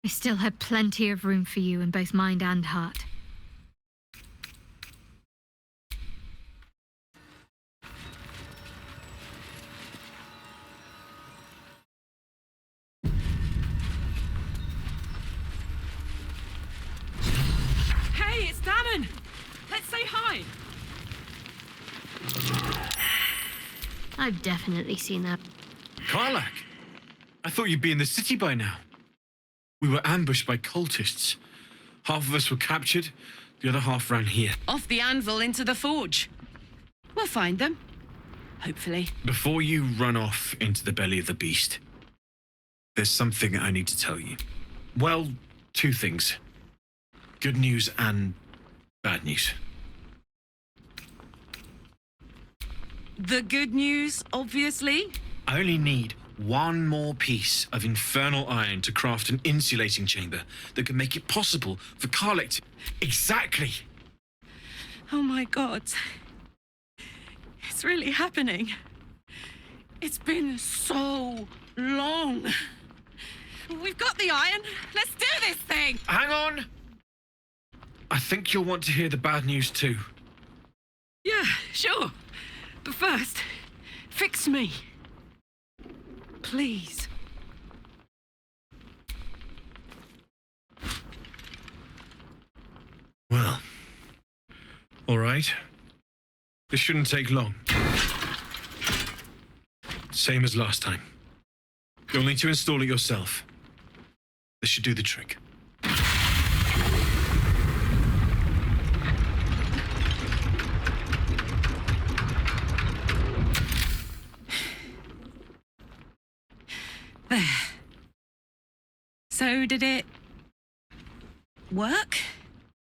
I still have plenty of room for you in both mind and heart. Hey, it's Damon! Let's say hi! I've definitely seen that. Karlak! I thought you'd be in the city by now. We were ambushed by cultists. Half of us were captured, the other half ran here. Off the anvil into the forge. We'll find them. Hopefully. Before you run off into the belly of the beast, there's something I need to tell you. Well, two things. Good news and bad news. The good news, obviously. I only need one more piece of infernal iron to craft an insulating chamber that can make it possible for Karlek to... Exactly! Oh my god. It's really happening. It's been so long. We've got the iron. Let's do this thing! Hang on! I think you'll want to hear the bad news too. Yeah, sure. But first, fix me. Please. Well, all right. This shouldn't take long. Same as last time. You'll need to install it yourself. This should do the trick. There. So did it work?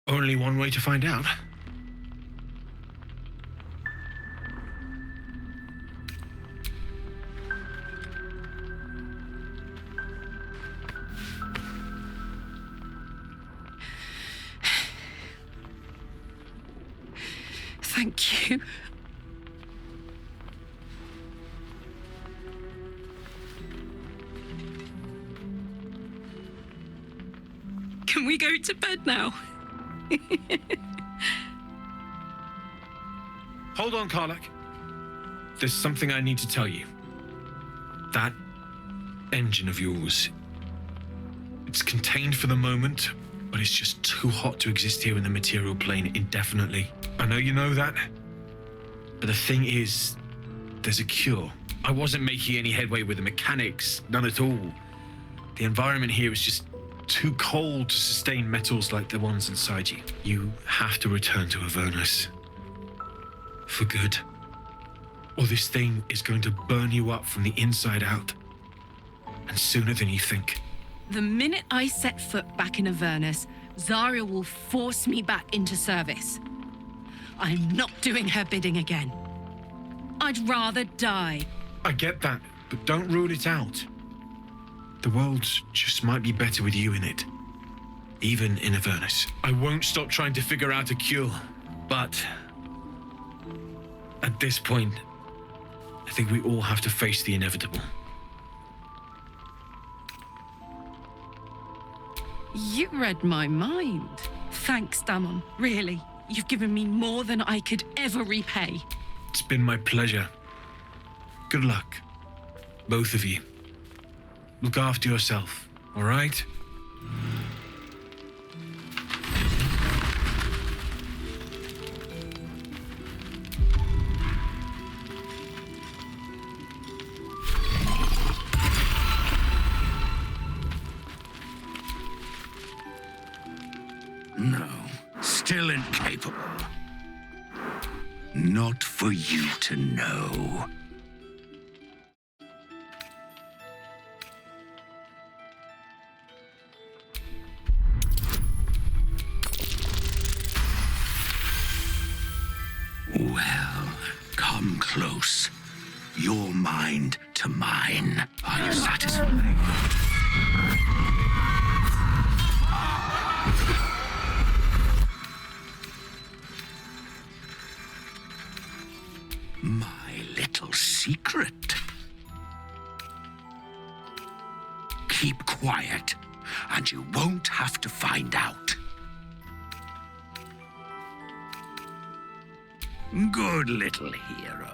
Only one way to find out. Thank you. Can we go to bed now? Hold on, Karlek. There's something I need to tell you. That engine of yours, it's contained for the moment, but it's just too hot to exist here in the material plane indefinitely. I know you know that, but the thing is, there's a cure. I wasn't making any headway with the mechanics, none at all. The environment here is just too cold to sustain metals like the ones inside you. You have to return to Avernus. For good. Or this thing is going to burn you up from the inside out. And sooner than you think. The minute I set foot back in Avernus, Zarya will force me back into service. I'm not doing her bidding again. I'd rather die. I get that, but don't rule it out. The world just might be better with you in it. Even in Avernus. I won't stop trying to figure out a cure, but at this point, I think we all have to face the inevitable. You read my mind. Thanks, Damon. Really, you've given me more than I could ever repay. It's been my pleasure. Good luck, both of you. Look after yourself, all right? No, still incapable. Not for you to know. Well, come close. Your mind to mine. Are you satisfied? My little secret. Keep quiet, and you won't have to find out. Good little hero.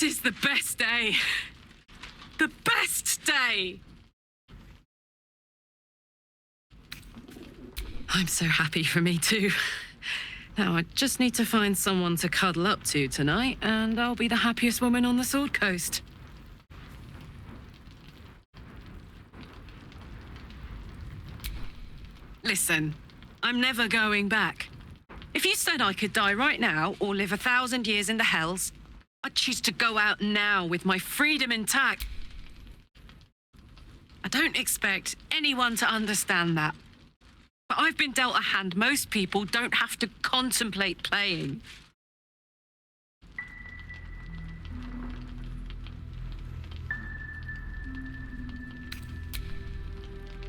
This is the best day. The best day! I'm so happy for me too. Now I just need to find someone to cuddle up to tonight, and I'll be the happiest woman on the Sword Coast. Listen, I'm never going back. If you said I could die right now or live 1,000 years in the Hells, I'd choose to go out now with my freedom intact. I don't expect anyone to understand that. But I've been dealt a hand most people don't have to contemplate playing.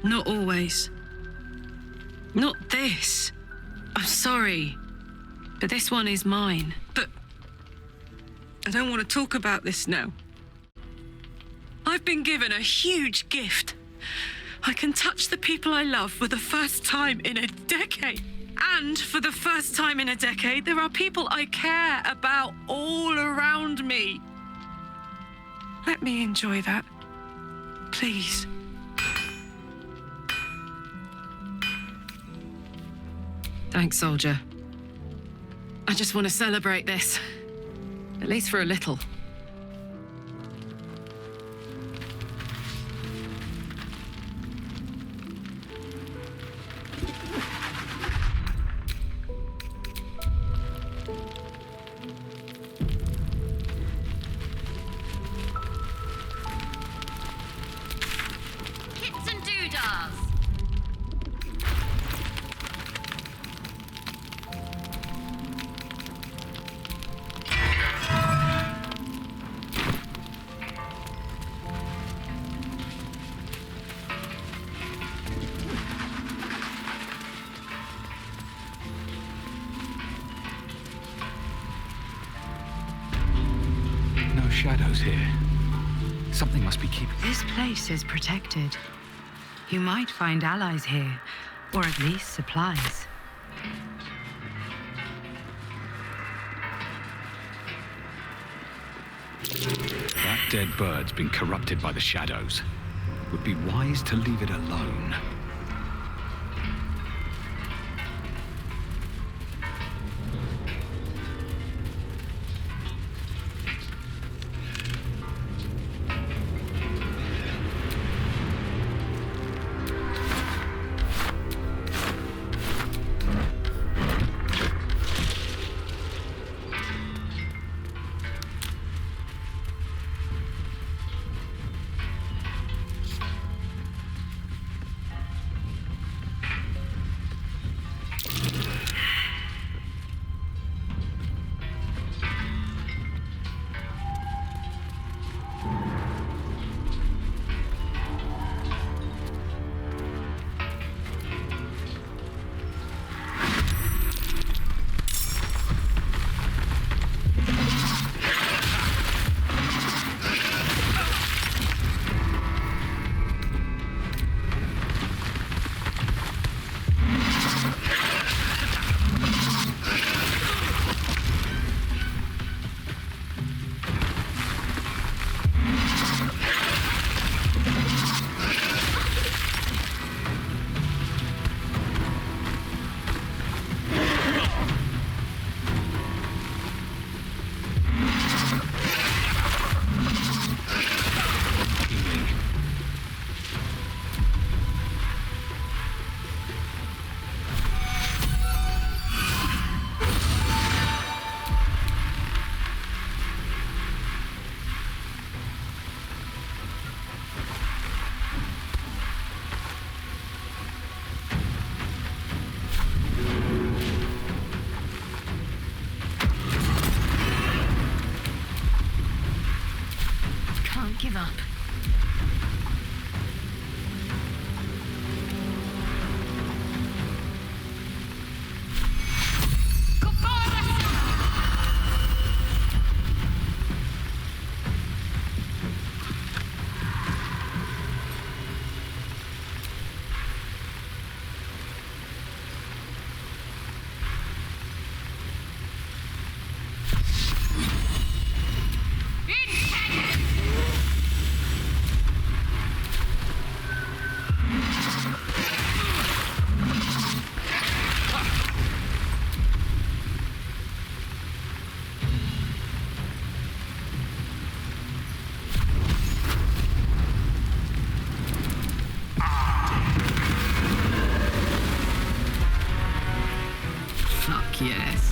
Not always. Not this. I'm sorry, but this one is mine. But I don't want to talk about this now. I've been given a huge gift. I can touch the people I love for the first time in a decade. And for the first time in a decade, there are people I care about all around me. Let me enjoy that, please. Thanks, soldier. I just want to celebrate this. At least for a little. Kits and doodahs. No shadows here. Something must be keeping... This place is protected. You might find allies here, or at least supplies. That dead bird's been corrupted by the shadows. Would be wise to leave it alone. yes.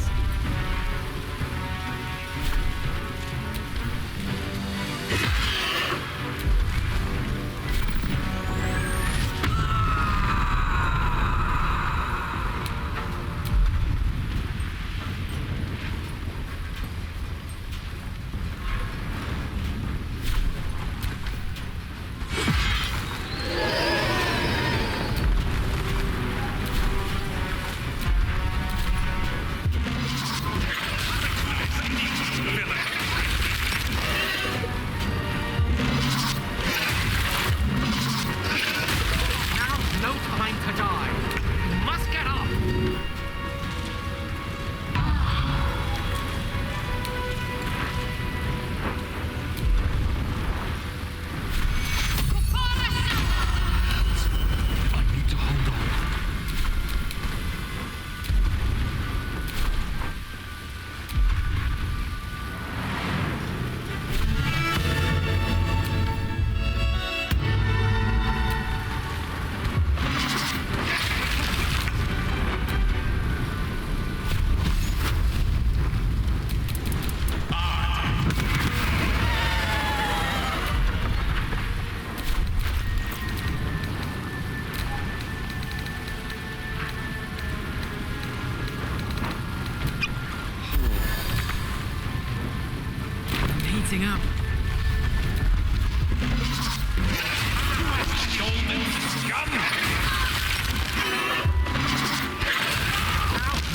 Up.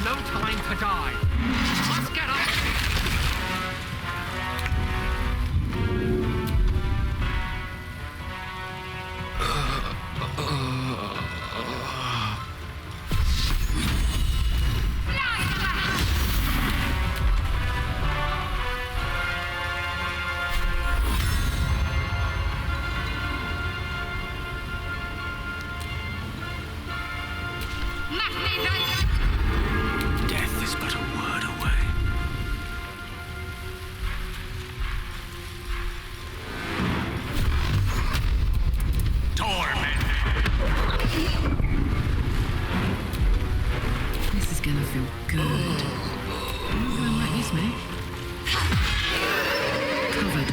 No time to die. Must get up. Death is but a word away. Torment! This is gonna feel good. I'm going like this, mate. Covered.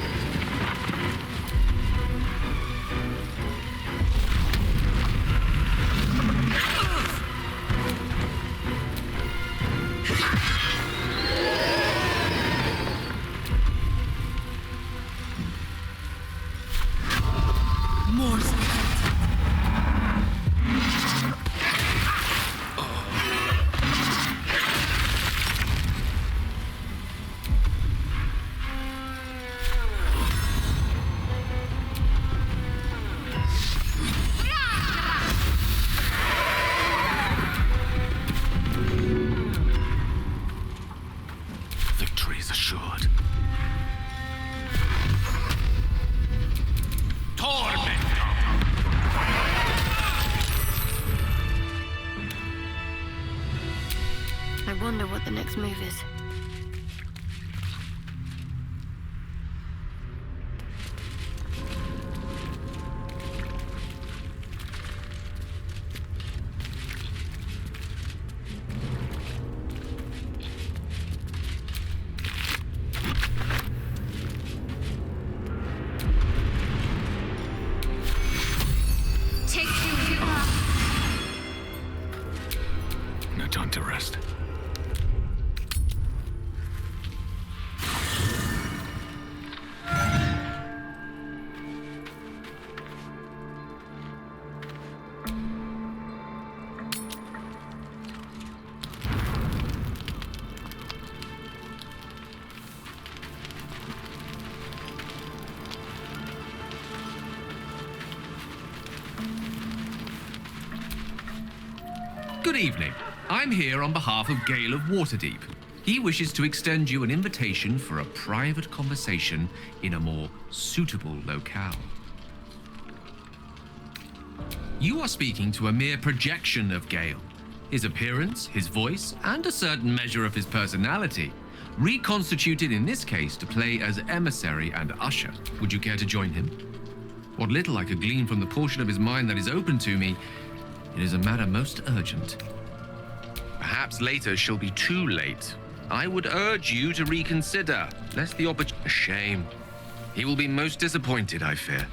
Victory is assured. Torment! I wonder what the next move is. No time to rest. Good evening. I'm here on behalf of Gale of Waterdeep. He wishes to extend you an invitation for a private conversation in a more suitable locale. You are speaking to a mere projection of Gale. His appearance, his voice, and a certain measure of his personality, reconstituted in this case to play as emissary and usher. Would you care to join him? What little I could glean from the portion of his mind that is open to me, it is a matter most urgent. Perhaps later she'll be too late. I would urge you to reconsider, lest the opportunity... A shame. He will be most disappointed, I fear.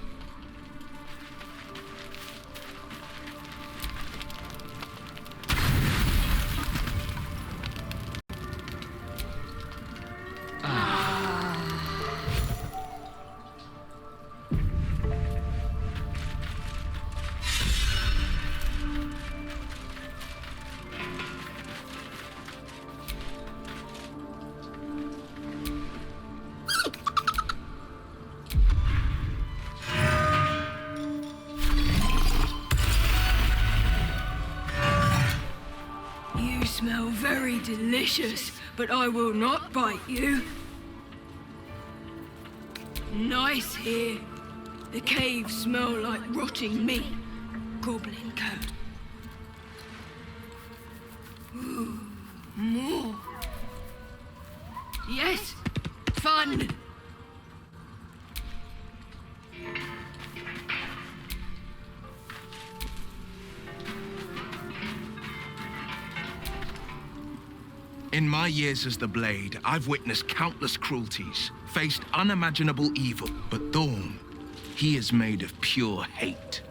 You smell very delicious, but I will not bite you. Nice here. The caves smell like rotting meat. Goblin coat. Ooh, more. Yes, fun. In my years as the Blade, I've witnessed countless cruelties, faced unimaginable evil, but Thorn, he is made of pure hate.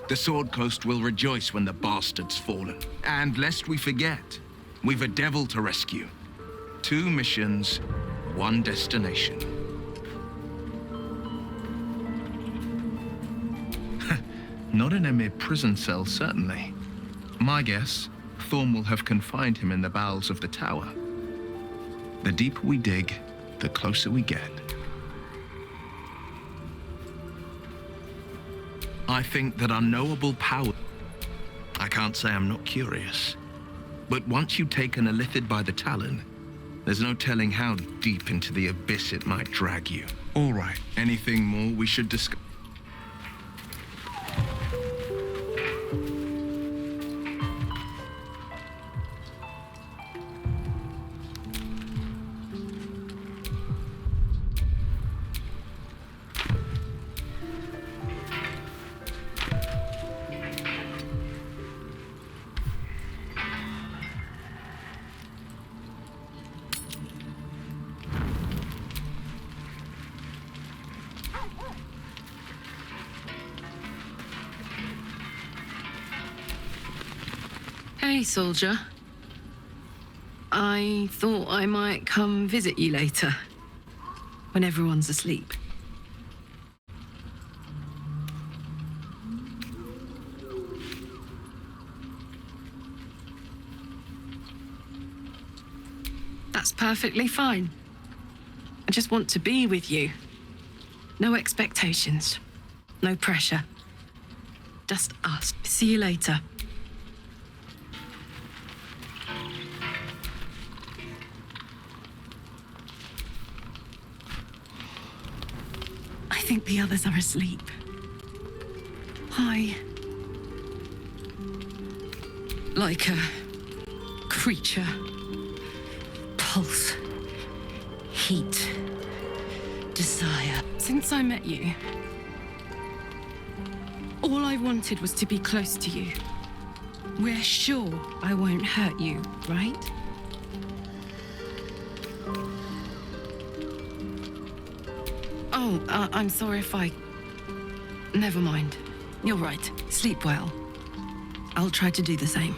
The Sword Coast will rejoice when the bastard's fallen. And lest we forget, we've a devil to rescue. 2 missions, 1 destination. Not in a mere prison cell, certainly. My guess, Thorn will have confined him in the bowels of the tower. The deeper we dig, the closer we get. I think that unknowable power... I can't say I'm not curious. But once you've taken a Illithid by the talon, there's no telling how deep into the abyss it might drag you. All right, anything more we should discuss? Hey, soldier. I thought I might come visit you later, when everyone's asleep. That's perfectly fine. I just want to be with you. No expectations, no pressure. Just us. See you later. I think the others are asleep. Like a creature. Pulse. Heat. Desire. Since I met you, all I wanted was to be close to you. We're sure I won't hurt you, right? Oh, I'm sorry if I... Never mind. You're right. Sleep well. I'll try to do the same.